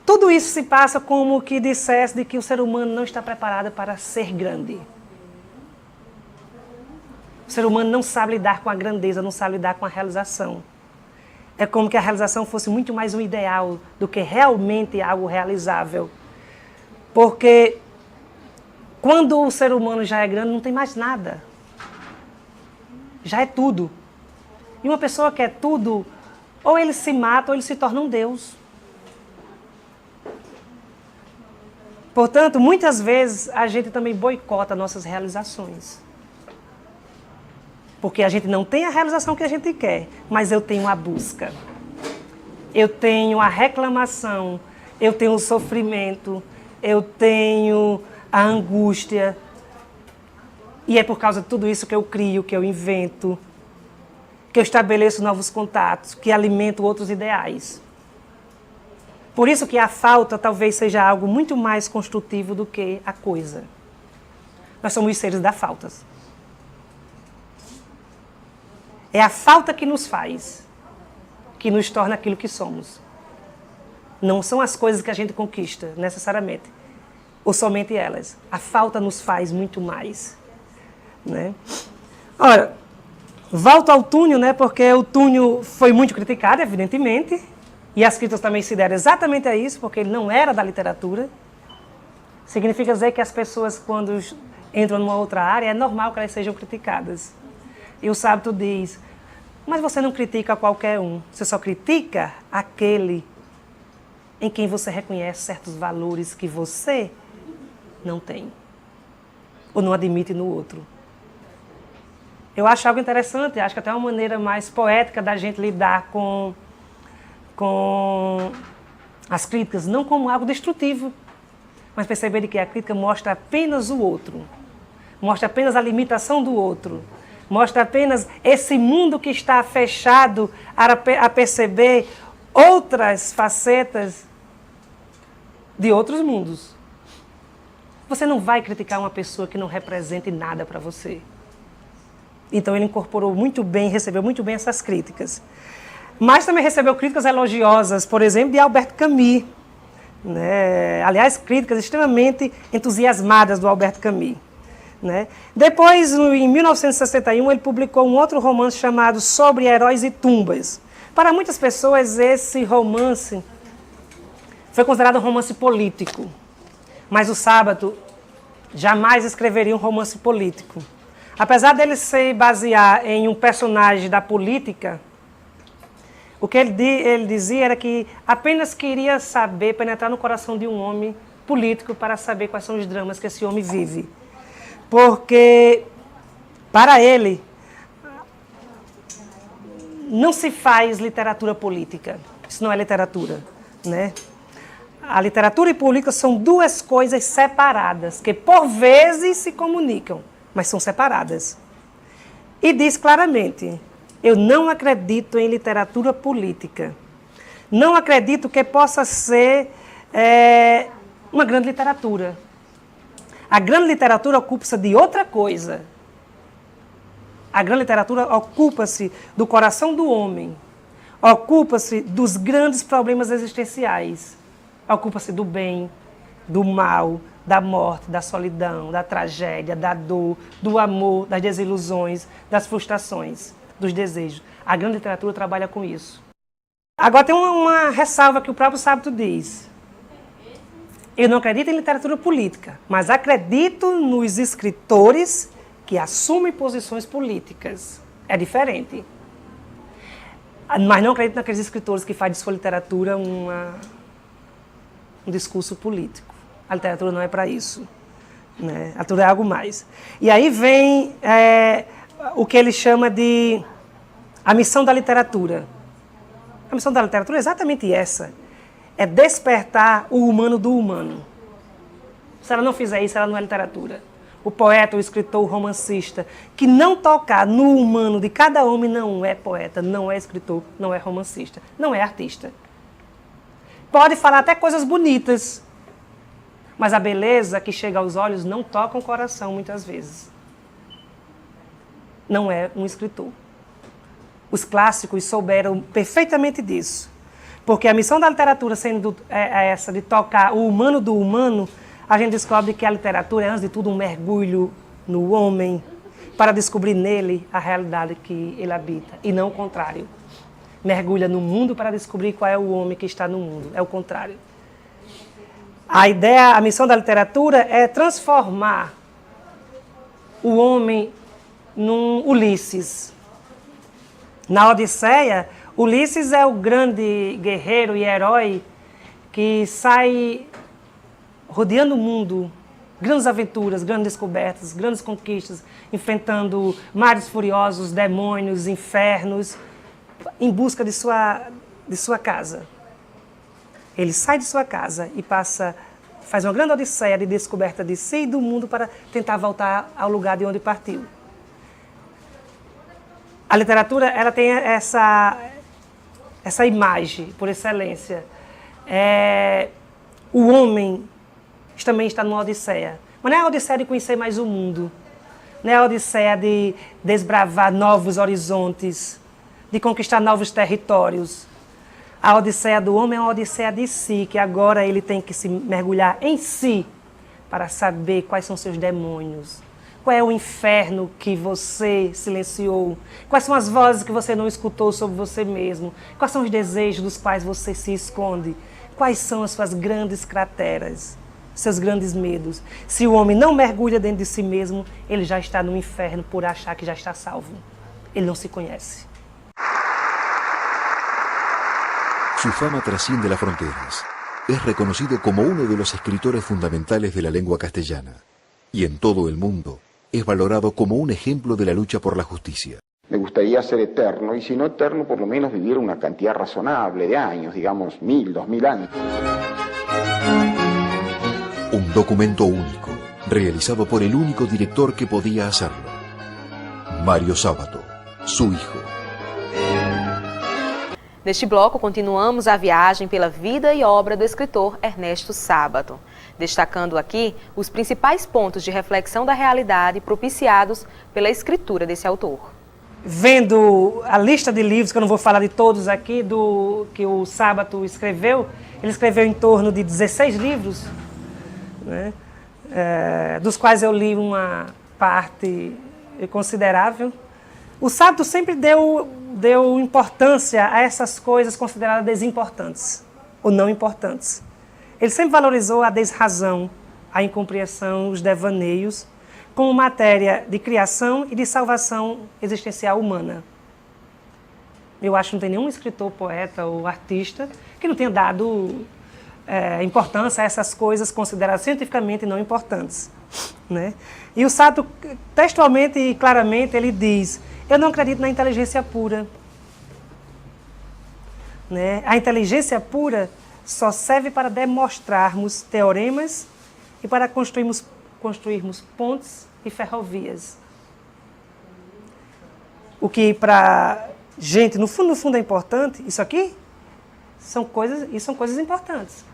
Tudo isso se passa como que dissesse de que o ser humano não está preparado para ser grande. O ser humano não sabe lidar com a grandeza, não sabe lidar com a realização. É como que a realização fosse muito mais um ideal do que realmente algo realizável. Porque quando o ser humano já é grande, não tem mais nada. Já é tudo. E uma pessoa que é tudo, ou ele se mata ou ele se torna um Deus. Portanto, muitas vezes a gente também boicota nossas realizações. Porque a gente não tem a realização que a gente quer, mas eu tenho a busca. Eu tenho a reclamação, eu tenho o sofrimento, eu tenho a angústia. E é por causa de tudo isso que eu crio, que eu invento, que eu estabeleço novos contatos, que alimento outros ideais. Por isso que a falta talvez seja algo muito mais construtivo do que a coisa. Nós somos os seres da falta. É a falta que nos faz, que nos torna aquilo que somos. Não são as coisas que a gente conquista, necessariamente, ou somente elas. A falta nos faz muito mais, né? Ora, volto ao Túnio, né? Porque o Túnio foi muito criticado, evidentemente, e as críticas também se deram exatamente a isso, porque ele não era da literatura. Significa dizer que as pessoas, quando entram numa outra área, é normal que elas sejam criticadas. E o Sábito diz, mas você não critica qualquer um, você só critica aquele em quem você reconhece certos valores que você não tem, ou não admite no outro. Eu acho algo interessante, acho que até uma maneira mais poética da gente lidar com as críticas, não como algo destrutivo, mas perceber de que a crítica mostra apenas o outro, mostra apenas a limitação do outro, mostra apenas esse mundo que está fechado a perceber outras facetas de outros mundos. Você não vai criticar uma pessoa que não represente nada para você. Então ele incorporou muito bem, recebeu muito bem essas críticas. Mas também recebeu críticas elogiosas, por exemplo, de Albert Camus, né? Aliás, críticas extremamente entusiasmadas do Albert Camus. Né? Depois, em 1961, ele publicou um outro romance chamado Sobre Heróis e Tumbas. Para muitas pessoas, esse romance foi considerado um romance político. Mas o Sábato jamais escreveria um romance político. Apesar dele se basear em um personagem da política, o que ele dizia era que apenas queria saber, penetrar no coração de um homem político para saber quais são os dramas que esse homem vive. Porque, para ele, não se faz literatura política. Isso não é literatura, né? A literatura e política são duas coisas separadas, que por vezes se comunicam, mas são separadas. E diz claramente, eu não acredito em literatura política. Não acredito que possa ser uma grande literatura. A grande literatura ocupa-se de outra coisa. A grande literatura ocupa-se do coração do homem, ocupa-se dos grandes problemas existenciais, ocupa-se do bem, do mal, da morte, da solidão, da tragédia, da dor, do amor, das desilusões, das frustrações, dos desejos. A grande literatura trabalha com isso. Agora tem uma ressalva que o próprio Sábito diz. Eu não acredito em literatura política, mas acredito nos escritores que assumem posições políticas. É diferente. Mas não acredito naqueles escritores que fazem de sua literatura um discurso político. A literatura não é para isso. Né? A literatura é algo mais. E aí vem o que ele chama de a missão da literatura. A missão da literatura é exatamente essa. É despertar o humano do humano. Se ela não fizer isso, ela não é literatura. O poeta, o escritor, o romancista, que não tocar no humano de cada homem não é poeta, não é escritor, não é romancista, não é artista. Pode falar até coisas bonitas, mas a beleza que chega aos olhos não toca o coração muitas vezes. Não é um escritor. Os clássicos souberam perfeitamente disso. Porque a missão da literatura sendo essa de tocar o humano do humano, a gente descobre que a literatura é, antes de tudo, um mergulho no homem para descobrir nele a realidade que ele habita, e não o contrário. Mergulha no mundo para descobrir qual é o homem que está no mundo, é o contrário. A missão da literatura é transformar o homem num Ulisses. Na Odisseia, Ulisses é o grande guerreiro e herói que sai rodeando o mundo, grandes aventuras, grandes descobertas, grandes conquistas, enfrentando mares furiosos, demônios, infernos, em busca de sua casa. Ele sai de sua casa e faz uma grande odisseia de descoberta de si e do mundo para tentar voltar ao lugar de onde partiu. A literatura, ela tem essa imagem, por excelência. O homem também está numa odisseia. Mas não é a odisseia de conhecer mais o mundo. Não é a odisseia de desbravar novos horizontes, de conquistar novos territórios. A odisseia do homem é uma odisseia de si, que agora ele tem que se mergulhar em si para saber quais são seus demônios. Qual é o inferno que você silenciou? Quais são as vozes que você não escutou sobre você mesmo? Quais são os desejos dos quais você se esconde? Quais são as suas grandes crateras, seus grandes medos? Se o homem não mergulha dentro de si mesmo, ele já está no inferno por achar que já está salvo. Ele não se conhece. Su fama trasciende las fronteras. Es reconocido como uno de los escritores fundamentales de la lengua castellana. Y en todo el mundo, es valorado como un ejemplo de la lucha por la justicia. Me gustaría ser eterno, y si no eterno, por lo menos vivir una cantidad razonable de años, digamos 1000, 2000 años. Un documento único, realizado por el único director que podía hacerlo. Mário Sábato, su hijo. Neste bloco, continuamos a viagem pela vida e obra do escritor Ernesto Sábato, destacando aqui os principais pontos de reflexão da realidade propiciados pela escritura desse autor. Vendo a lista de livros, que eu não vou falar de todos aqui, que o Sábato escreveu, ele escreveu em torno de 16 livros, né? Dos quais eu li uma parte considerável. O Sábato sempre deu importância a essas coisas consideradas desimportantes ou não importantes. Ele sempre valorizou a desrazão, a incompreensão, os devaneios, como matéria de criação e de salvação existencial humana. Eu acho que não tem nenhum escritor, poeta ou artista que não tenha dado importância a essas coisas consideradas cientificamente não importantes, né? E o Sábato, textualmente e claramente, ele diz: eu não acredito na inteligência pura. Né? A inteligência pura só serve para demonstrarmos teoremas e para construirmos pontes e ferrovias. O que para gente, no fundo é importante, isso aqui são coisas importantes.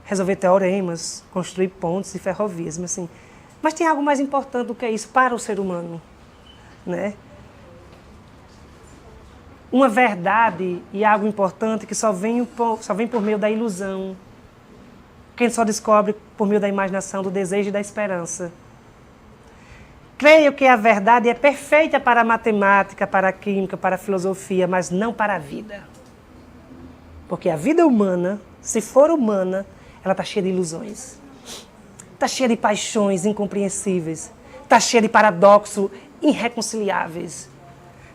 Resolver teoremas, construir pontes e ferrovias, mas tem algo mais importante do que isso para o ser humano, né? Uma verdade e algo importante que só vem por meio da ilusão, que a gente só descobre por meio da imaginação, do desejo e da esperança. Creio que a verdade é perfeita para a matemática, para a química, para a filosofia, mas não para a vida. Porque a vida humana, se for humana, ela está cheia de ilusões. Está cheia de paixões incompreensíveis. Está cheia de paradoxos irreconciliáveis.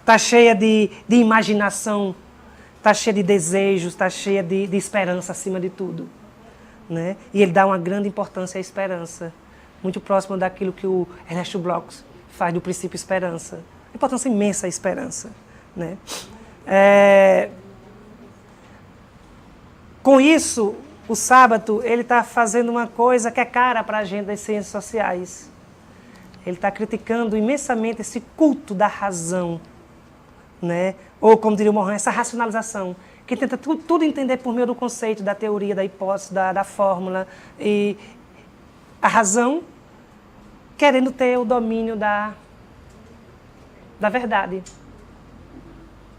Está cheia de imaginação está cheia de desejos, está cheia de esperança acima de tudo. Né? E ele dá uma grande importância à esperança, muito próximo daquilo que o Ernesto Bloch faz do princípio esperança. Uma importância imensa à esperança. Né? Com isso, o sábado ele está fazendo uma coisa que é cara para a gente das ciências sociais. Ele está criticando imensamente esse culto da razão, né? Ou, como diria o Morin, essa racionalização, que tenta tudo entender por meio do conceito, da teoria, da hipótese, da fórmula. E a razão querendo ter o domínio da verdade.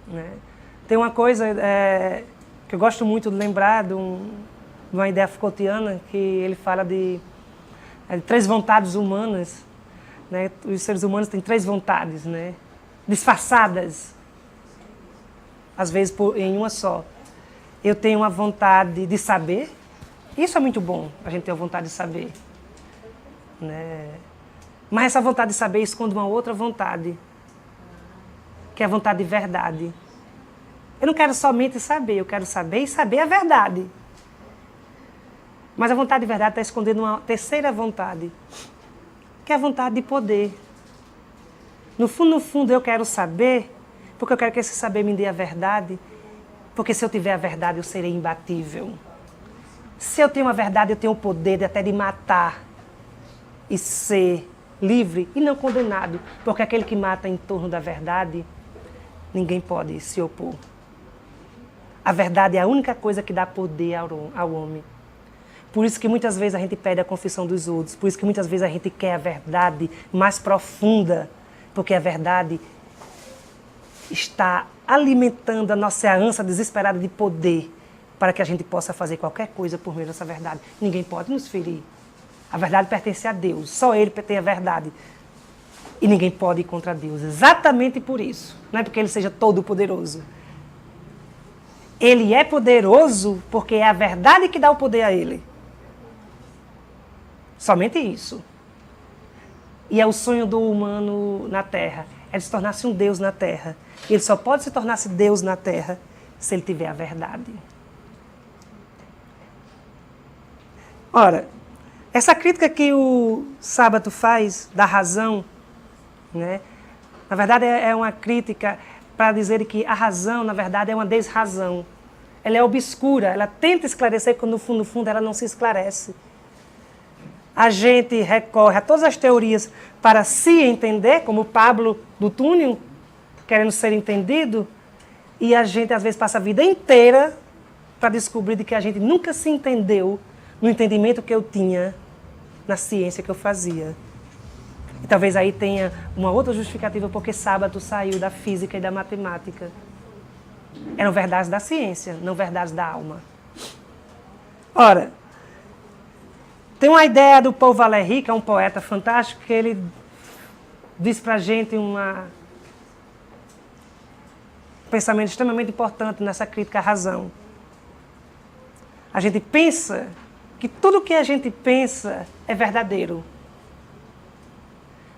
Né? Tem uma coisa que eu gosto muito de lembrar de uma ideia Foucaultiana, que ele fala de 3 vontades humanas. Né? Os seres humanos têm 3 vontades, né? Disfarçadas, às vezes em uma só. Eu tenho uma vontade de saber, isso é muito bom, a gente ter a vontade de saber. Né? Mas essa vontade de saber esconde uma outra vontade, que é a vontade de verdade. Eu não quero somente saber, eu quero saber e saber a verdade. Mas a vontade de verdade está escondendo uma terceira vontade, que é a vontade de poder. No fundo, eu quero saber, porque eu quero que esse saber me dê a verdade, porque se eu tiver a verdade, eu serei imbatível. Se eu tenho a verdade, eu tenho o poder até de matar e ser livre e não condenado, porque aquele que mata em torno da verdade, ninguém pode se opor. A verdade é a única coisa que dá poder ao homem. Por isso que muitas vezes a gente pede a confissão dos outros, por isso que muitas vezes a gente quer a verdade mais profunda, porque a verdade está alimentando a nossa ânsia desesperada de poder para que a gente possa fazer qualquer coisa por meio dessa verdade. Ninguém pode nos ferir. A verdade pertence a Deus, só Ele tem a verdade. E ninguém pode ir contra Deus, exatamente por isso. Não é porque Ele seja todo-poderoso. Ele é poderoso porque é a verdade que dá o poder a Ele. Somente isso. E é o sonho do humano na Terra, é de se tornar-se um Deus na Terra. E ele só pode se tornar-se Deus na Terra se ele tiver a verdade. Ora, essa crítica que o Sábato faz da razão, né, na verdade é uma crítica para dizer que a razão, na verdade, é uma desrazão. Ela é obscura, ela tenta esclarecer quando no fundo ela não se esclarece. A gente recorre a todas as teorias para se entender, como Pablo do Túnel, querendo ser entendido, e a gente às vezes passa a vida inteira para descobrir de que a gente nunca se entendeu no entendimento que eu tinha na ciência que eu fazia. E talvez aí tenha uma outra justificativa porque Sábato saiu da física e da matemática. Eram verdades da ciência, não verdades da alma. Ora, tem uma ideia do Paul Valéry, que é um poeta fantástico, que ele diz para a gente um pensamento extremamente importante nessa crítica à razão. A gente pensa que tudo o que a gente pensa é verdadeiro.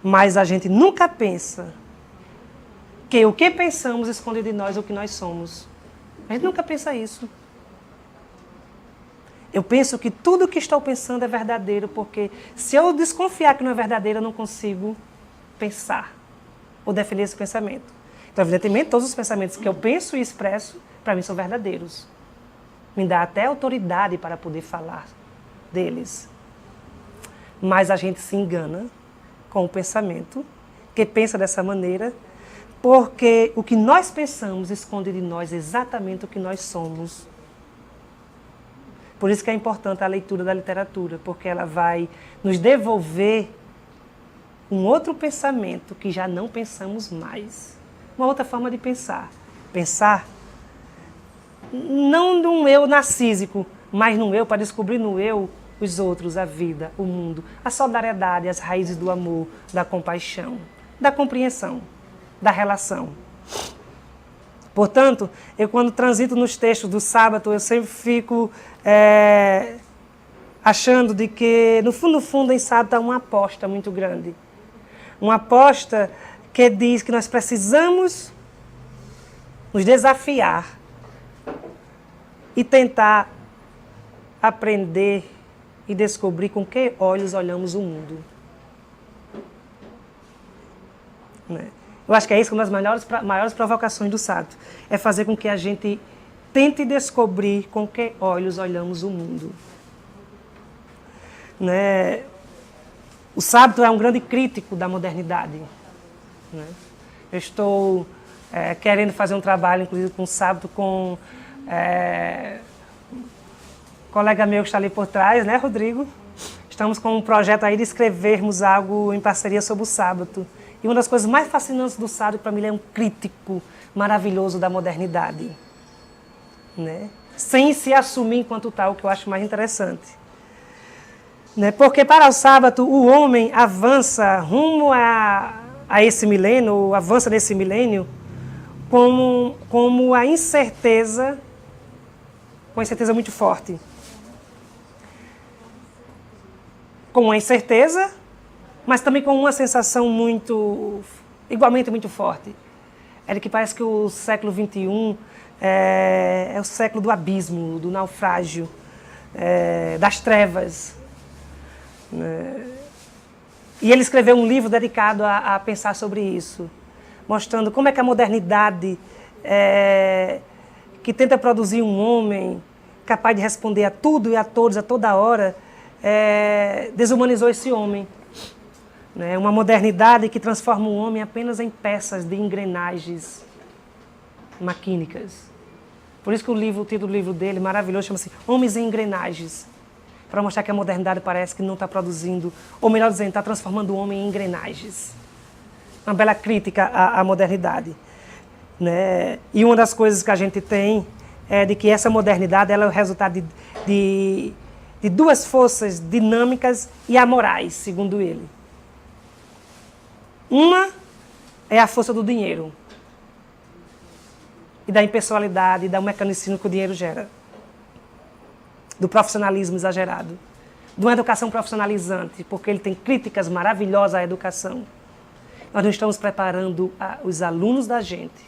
Mas a gente nunca pensa que o que pensamos esconde de nós o que nós somos. A gente nunca pensa isso. Eu penso que tudo o que estou pensando é verdadeiro, porque se eu desconfiar que não é verdadeiro, eu não consigo pensar ou defender esse pensamento. Então, evidentemente, todos os pensamentos que eu penso e expresso, para mim, são verdadeiros. Me dá até autoridade para poder falar deles. Mas a gente se engana com o pensamento, que pensa dessa maneira, porque o que nós pensamos esconde de nós exatamente o que nós somos. Por isso que é importante a leitura da literatura, porque ela vai nos devolver um outro pensamento que já não pensamos mais. Uma outra forma de pensar. Pensar não num eu narcísico, mas num eu para descobrir no eu os outros, a vida, o mundo, a solidariedade, as raízes do amor, da compaixão, da compreensão, da relação. Portanto, eu quando transito nos textos do Sábado, eu sempre fico achando de que, no fundo, em Sábado há uma aposta muito grande. Uma aposta que diz que nós precisamos nos desafiar e tentar aprender e descobrir com que olhos olhamos o mundo. Né? Eu acho que é isso uma das maiores provocações do sábado. É fazer com que a gente tente descobrir com que olhos olhamos o mundo. Né? O sábado é um grande crítico da modernidade. Né? Eu estou querendo fazer um trabalho, inclusive com o sábado, com um colega meu que está ali por trás, né, Rodrigo? Estamos com um projeto aí de escrevermos algo em parceria sobre o sábado. E uma das coisas mais fascinantes do sábado, para mim, ele é um crítico maravilhoso da modernidade. Né? Sem se assumir enquanto tal, o que eu acho mais interessante. Né? Porque para o sábado, o homem avança rumo a esse milênio, ou avança nesse milênio, como a incerteza, com uma incerteza muito forte. Com uma incerteza, mas também com uma sensação igualmente muito forte. É de que parece que o século XXI é o século do abismo, do naufrágio, das trevas. E ele escreveu um livro dedicado a pensar sobre isso, mostrando como é que a modernidade, que tenta produzir um homem capaz de responder a tudo e a todos, a toda hora, desumanizou esse homem. Né? Uma modernidade que transforma o homem apenas em peças de engrenagens maquínicas. Por isso que o título do livro dele, maravilhoso, chama-se Homens em Engrenagens, para mostrar que a modernidade parece que não está produzindo, ou melhor dizendo, está transformando o homem em engrenagens. Uma bela crítica à modernidade. Né? E uma das coisas que a gente tem é de que essa modernidade ela é o resultado de duas forças dinâmicas e amorais, segundo ele. Uma é a força do dinheiro e da impessoalidade, e do mecanicismo que o dinheiro gera, do profissionalismo exagerado, de uma educação profissionalizante, porque ele tem críticas maravilhosas à educação. Nós não estamos preparando os alunos da gente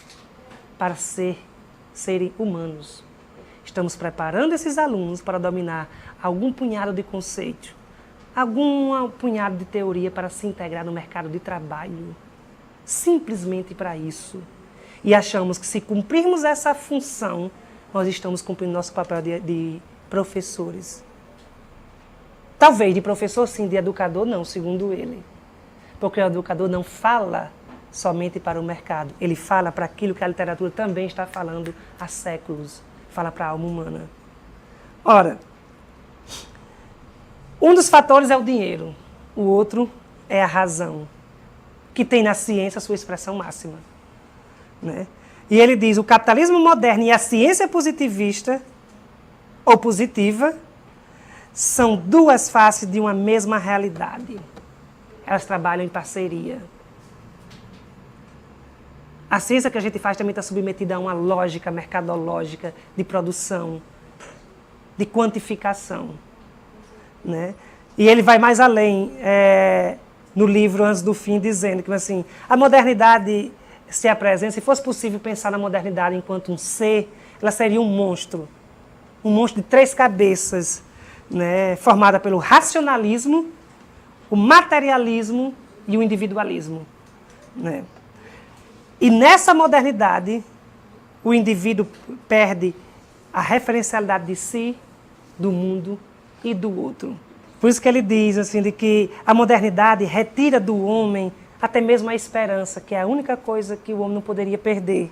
para serem humanos. Estamos preparando esses alunos para dominar algum punhado de conceito, algum punhado de teoria para se integrar no mercado de trabalho. Simplesmente para isso. E achamos que se cumprirmos essa função, nós estamos cumprindo nosso papel de professores. Talvez de professor sim, de educador não, segundo ele. Porque o educador não fala somente para o mercado. Ele fala para aquilo que a literatura também está falando há séculos. Fala para a alma humana. Ora, um dos fatores é o dinheiro. O outro é a razão, que tem na ciência a sua expressão máxima. Né? E ele diz, o capitalismo moderno e a ciência positivista, ou positiva, são duas faces de uma mesma realidade. Elas trabalham em parceria. A ciência que a gente faz também está submetida a uma lógica mercadológica de produção, de quantificação. Né? E ele vai mais além no livro Antes do Fim, dizendo que assim, a modernidade se apresenta, se fosse possível pensar na modernidade enquanto um ser, ela seria um monstro de 3 cabeças, né, formada pelo racionalismo, o materialismo e o individualismo. Né? E nessa modernidade, o indivíduo perde a referencialidade de si, do mundo e do outro. Por isso que ele diz assim, de que a modernidade retira do homem até mesmo a esperança, que é a única coisa que o homem não poderia perder.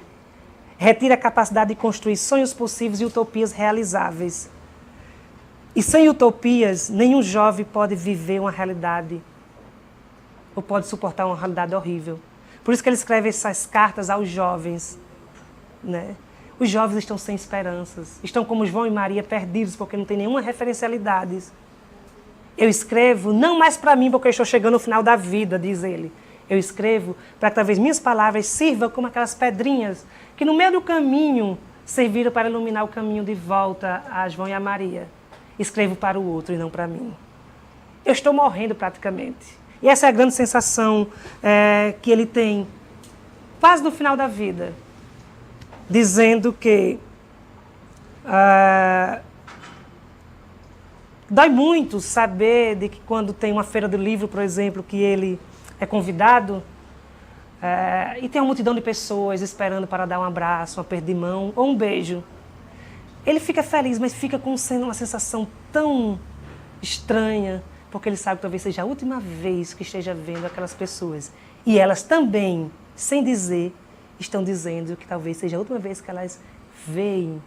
Retira a capacidade de construir sonhos possíveis e utopias realizáveis. E sem utopias, nenhum jovem pode viver uma realidade ou pode suportar uma realidade horrível. Por isso que ele escreve essas cartas aos jovens. Né? Os jovens estão sem esperanças, estão como João e Maria perdidos, porque não tem nenhuma referencialidade. Eu escrevo não mais para mim, porque eu estou chegando ao final da vida, diz ele. Eu escrevo para que talvez minhas palavras sirvam como aquelas pedrinhas que no meio do caminho serviram para iluminar o caminho de volta a João e a Maria. Escrevo para o outro e não para mim. Eu estou morrendo praticamente. E essa é a grande sensação que ele tem, quase no final da vida, dizendo que Dói muito saber de que quando tem uma feira do livro, por exemplo, que ele é convidado e tem uma multidão de pessoas esperando para dar um abraço, um aperto de mão ou um beijo. Ele fica feliz, mas fica com uma sensação tão estranha, porque ele sabe que talvez seja a última vez que esteja vendo aquelas pessoas. E elas também, sem dizer, estão dizendo que talvez seja a última vez que elas veem,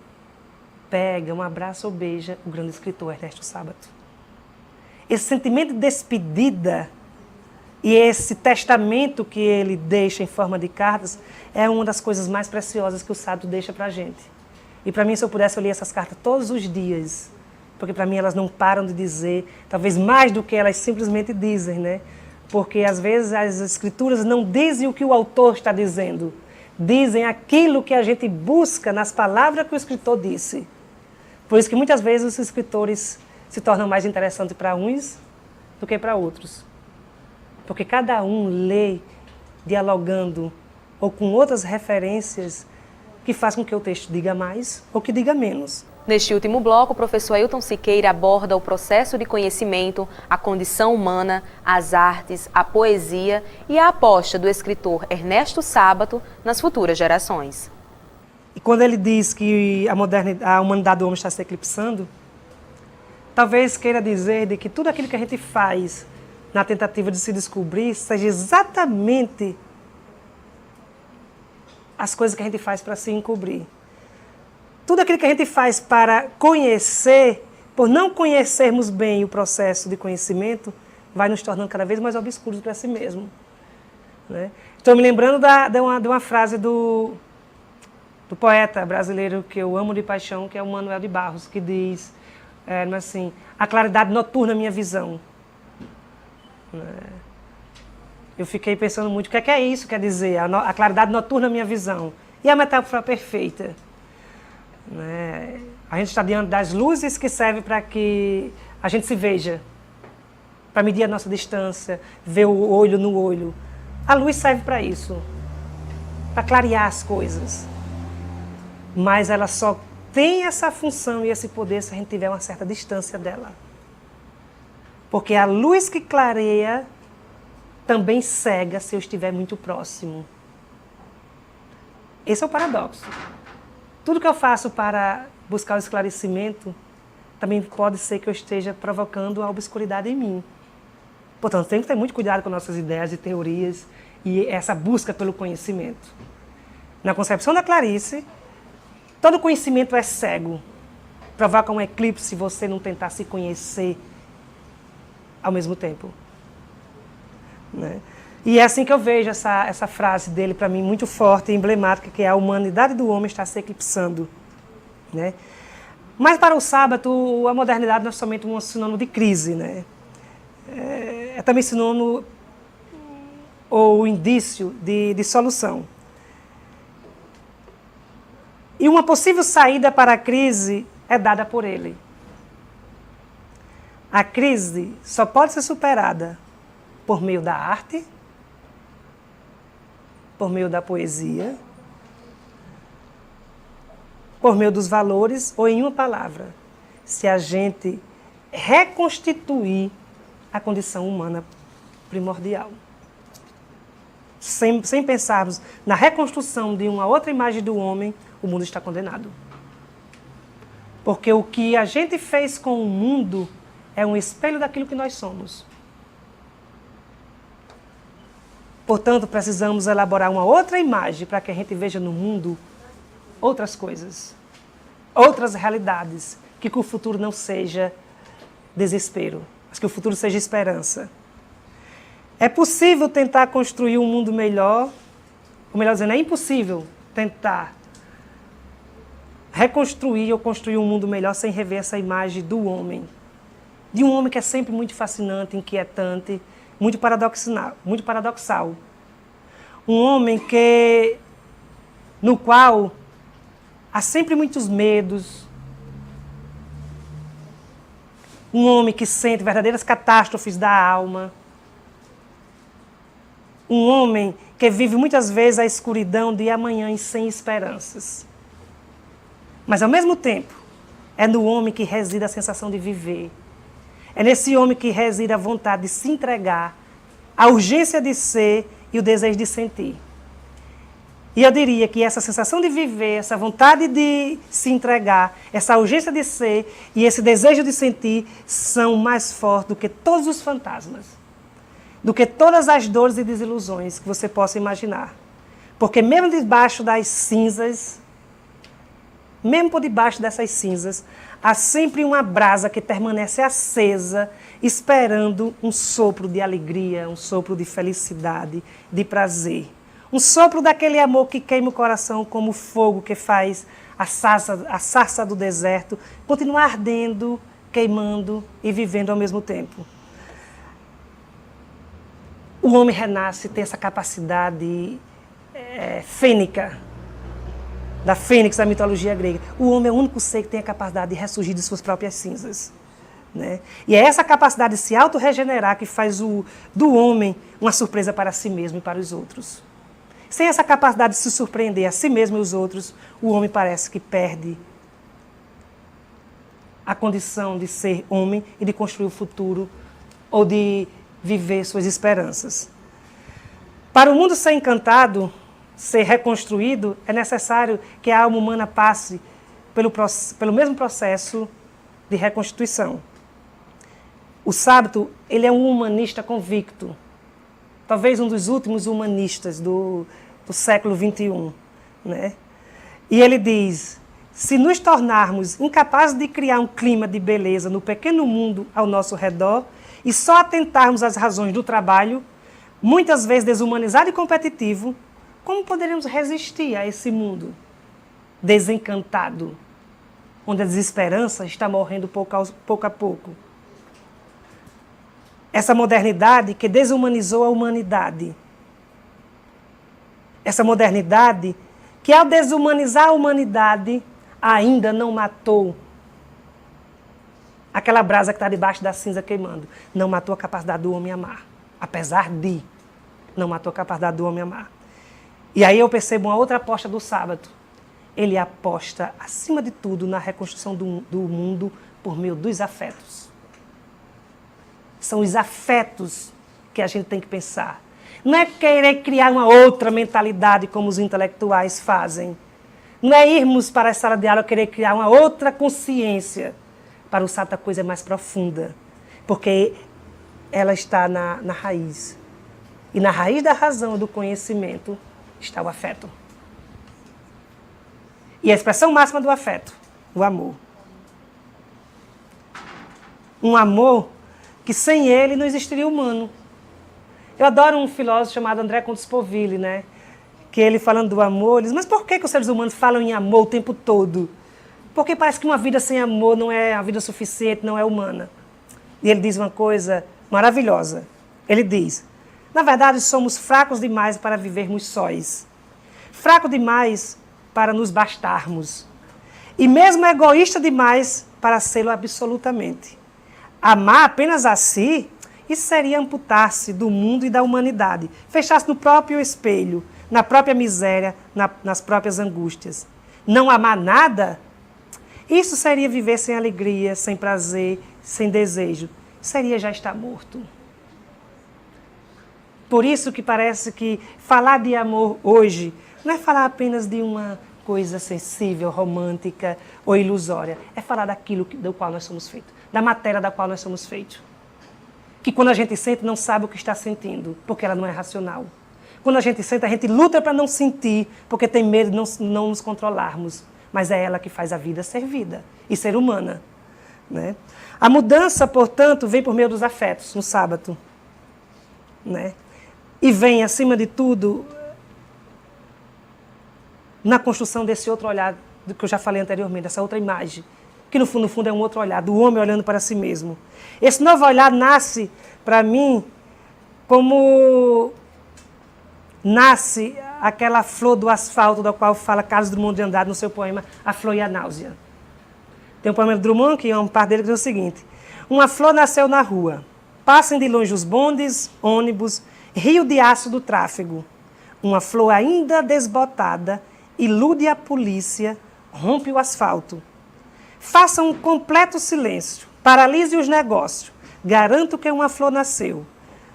pegam, um abraço ou beijam o grande escritor Ernesto Sábato. Esse sentimento de despedida e esse testamento que ele deixa em forma de cartas é uma das coisas mais preciosas que o Sábato deixa para a gente. E para mim, se eu pudesse, eu lia essas cartas todos os dias, porque para mim elas não param de dizer, talvez mais do que elas simplesmente dizem, né? Porque às vezes as escrituras não dizem o que o autor está dizendo, dizem aquilo que a gente busca nas palavras que o escritor disse. Por isso que muitas vezes os escritores se tornam mais interessantes para uns do que para outros. Porque cada um lê dialogando ou com outras referências que faz com que o texto diga mais ou que diga menos. Neste último bloco, o professor Ailton Siqueira aborda o processo de conhecimento, a condição humana, as artes, a poesia e a aposta do escritor Ernesto Sábato nas futuras gerações. E quando ele diz que a humanidade do homem está se eclipsando, talvez queira dizer de que tudo aquilo que a gente faz na tentativa de se descobrir seja exatamente as coisas que a gente faz para se encobrir. Tudo aquilo que a gente faz para conhecer, por não conhecermos bem o processo de conhecimento, vai nos tornando cada vez mais obscuros para si mesmo. Né? Estou me lembrando de uma frase do poeta brasileiro que eu amo de paixão, que é o Manuel de Barros, que diz assim, a claridade noturna minha visão. Eu fiquei pensando muito, o que é isso quer dizer? A claridade noturna minha visão. E a metáfora perfeita? A gente está diante das luzes que servem para que a gente se veja, para medir a nossa distância, ver o olho no olho. A luz serve para isso, para clarear as coisas. Mas ela só tem essa função e esse poder se a gente tiver uma certa distância dela. Porque a luz que clareia também cega se eu estiver muito próximo. Esse é o paradoxo. Tudo que eu faço para buscar o esclarecimento também pode ser que eu esteja provocando a obscuridade em mim. Portanto, tem que ter muito cuidado com nossas ideias e teorias e essa busca pelo conhecimento. Na concepção da Clarice, todo conhecimento é cego. Provoca um eclipse se você não tentar se conhecer ao mesmo tempo. Né? E é assim que eu vejo essa frase dele, para mim, muito forte e emblemática, que é a humanidade do homem está se eclipsando. Né? Mas para o Sábato, a modernidade não é somente um sinônimo de crise. Né? É também sinônimo ou indício de solução. E uma possível saída para a crise é dada por ele. A crise só pode ser superada por meio da arte, por meio da poesia, por meio dos valores, ou em uma palavra, se a gente reconstituir a condição humana primordial. Sem pensarmos na reconstrução de uma outra imagem do homem, o mundo está condenado. Porque o que a gente fez com o mundo é um espelho daquilo que nós somos. Portanto, precisamos elaborar uma outra imagem para que a gente veja no mundo outras coisas, outras realidades, que o futuro não seja desespero, mas que o futuro seja esperança. É possível tentar construir um mundo melhor, ou melhor dizendo, é impossível tentar reconstruir ou construir um mundo melhor sem rever essa imagem do homem. De um homem que é sempre muito fascinante, inquietante, muito paradoxal. Um homem no qual há sempre muitos medos. Um homem que sente verdadeiras catástrofes da alma. Um homem que vive muitas vezes a escuridão de amanhã e sem esperanças. Mas, ao mesmo tempo, É no homem que reside a sensação de viver. É nesse homem que reside a vontade de se entregar, a urgência de ser e o desejo de sentir. E eu diria que essa sensação de viver, essa vontade de se entregar, essa urgência de ser e esse desejo de sentir são mais fortes do que todos os fantasmas, do que todas as dores e desilusões que você possa imaginar. Porque mesmo debaixo das cinzas, mesmo por debaixo dessas cinzas, há sempre uma brasa que permanece acesa, esperando um sopro de alegria, um sopro de felicidade, de prazer. Um sopro daquele amor que queima o coração como fogo que faz a sarça do deserto continuar ardendo, queimando e vivendo ao mesmo tempo. O homem renasce, tem essa capacidade fênica, da fênix da mitologia grega. O homem é o único ser que tem a capacidade de ressurgir de suas próprias cinzas. Né? E é essa capacidade de se autorregenerar que faz do homem uma surpresa para si mesmo e para os outros. Sem essa capacidade de se surpreender a si mesmo e os outros, o homem parece que perde a condição de ser homem e de construir o futuro ou de viver suas esperanças. Para o mundo ser encantado, ser reconstruído, é necessário que a alma humana passe pelo mesmo processo de reconstituição. O Sábato, ele é um humanista convicto, talvez um dos últimos humanistas do século XXI. Né? E ele diz, se nos tornarmos incapazes de criar um clima de beleza no pequeno mundo ao nosso redor e só atentarmos às razões do trabalho, muitas vezes desumanizado e competitivo, como poderemos resistir a esse mundo desencantado, onde a desesperança está morrendo pouco a pouco? Essa modernidade que desumanizou a humanidade. Essa modernidade que, ao desumanizar a humanidade, ainda não matou aquela brasa que está debaixo da cinza queimando. Não matou a capacidade do homem amar. Apesar de, não matou a capacidade do homem amar. E aí eu percebo uma outra aposta do Sábado. Ele aposta, acima de tudo, na reconstrução do mundo por meio dos afetos. São os afetos que a gente tem que pensar. Não é querer criar uma outra mentalidade como os intelectuais fazem. Não é irmos para a sala de aula querer criar uma outra consciência. Para o Sábado a coisa é mais profunda, porque ela está na raiz. E na raiz da razão, do conhecimento, está o afeto. E a expressão máxima do afeto, o amor. Um amor que sem ele não existiria humano. Eu adoro um filósofo chamado André Comte-Sponville, né? Que ele falando do amor, ele diz, mas por que os seres humanos falam em amor o tempo todo? Porque parece que uma vida sem amor não é a vida suficiente, não é humana. E ele diz uma coisa maravilhosa. Ele diz, na verdade somos fracos demais para vivermos sós. Fraco demais para nos bastarmos. E mesmo egoísta demais para sê-lo absolutamente. Amar apenas a si, isso seria amputar-se do mundo e da humanidade, fechar-se no próprio espelho, na própria miséria, nas próprias angústias. Não amar nada, isso seria viver sem alegria, sem prazer, sem desejo. Seria já estar morto. Por isso que parece que falar de amor hoje não é falar apenas de uma coisa sensível, romântica ou ilusória. É falar daquilo do qual nós somos feitos, da matéria da qual nós somos feitos. Que quando a gente sente, não sabe o que está sentindo, porque ela não é racional. Quando a gente sente, a gente luta para não sentir, porque tem medo de não nos controlarmos. Mas é ela que faz a vida ser vida e ser humana. Né? A mudança, portanto, vem por meio dos afetos, no Sábado. Né? E vem, acima de tudo, na construção desse outro olhar, do que eu já falei anteriormente, dessa outra imagem, que no fundo é um outro olhar, do homem olhando para si mesmo. Esse novo olhar nasce, para mim, como nasce aquela flor do asfalto, da qual fala Carlos Drummond de Andrade no seu poema A Flor e a Náusea. Tem um poema de Drummond, que é uma parte dele, que diz o seguinte: uma flor nasceu na rua, passem de longe os bondes, ônibus, rio de aço do tráfego. Uma flor ainda desbotada, ilude a polícia, rompe o asfalto. Faça um completo silêncio, paralise os negócios. Garanto que uma flor nasceu.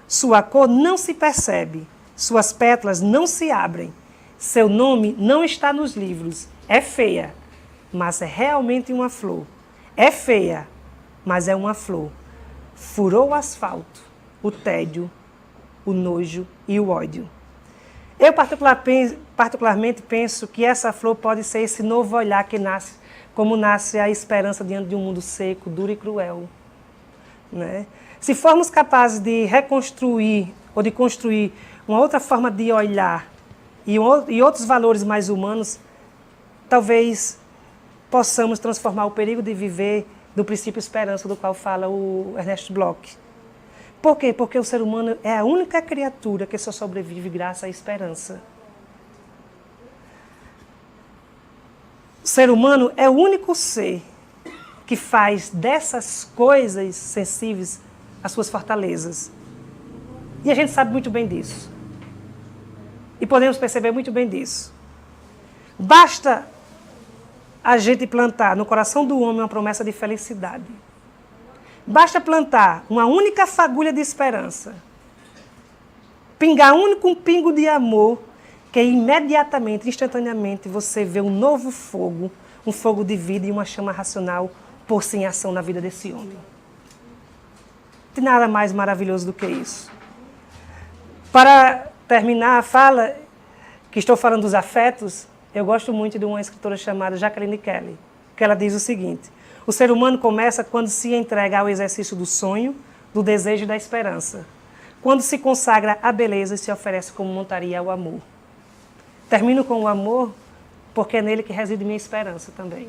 Sua cor não se percebe, suas pétalas não se abrem. Seu nome não está nos livros. É feia, mas é realmente uma flor. É feia, mas é uma flor. Furou o asfalto, o tédio, o nojo e o ódio. Eu particularmente penso que essa flor pode ser esse novo olhar que nasce, como nasce a esperança diante de um mundo seco, duro e cruel. Né? Se formos capazes de reconstruir ou de construir uma outra forma de olhar e outros valores mais humanos, talvez possamos transformar o perigo de viver do princípio esperança do qual fala o Ernest Bloch. Por quê? Porque o ser humano é a única criatura que só sobrevive graças à esperança. O ser humano é o único ser que faz dessas coisas sensíveis as suas fortalezas. E a gente sabe muito bem disso. E podemos perceber muito bem disso. Basta a gente plantar no coração do homem uma promessa de felicidade. Basta plantar uma única fagulha de esperança. Pingar um pingo de amor, que imediatamente, instantaneamente, você vê um novo fogo, um fogo de vida e uma chama racional por-se em ação na vida desse homem. Não tem nada mais maravilhoso do que isso. Para terminar a fala, que estou falando dos afetos, eu gosto muito de uma escritora chamada Jacqueline Kelly, que ela diz o seguinte: o ser humano começa quando se entrega ao exercício do sonho, do desejo e da esperança. Quando se consagra à beleza e se oferece como montaria ao amor. Termino com o amor, porque é nele que reside minha esperança também.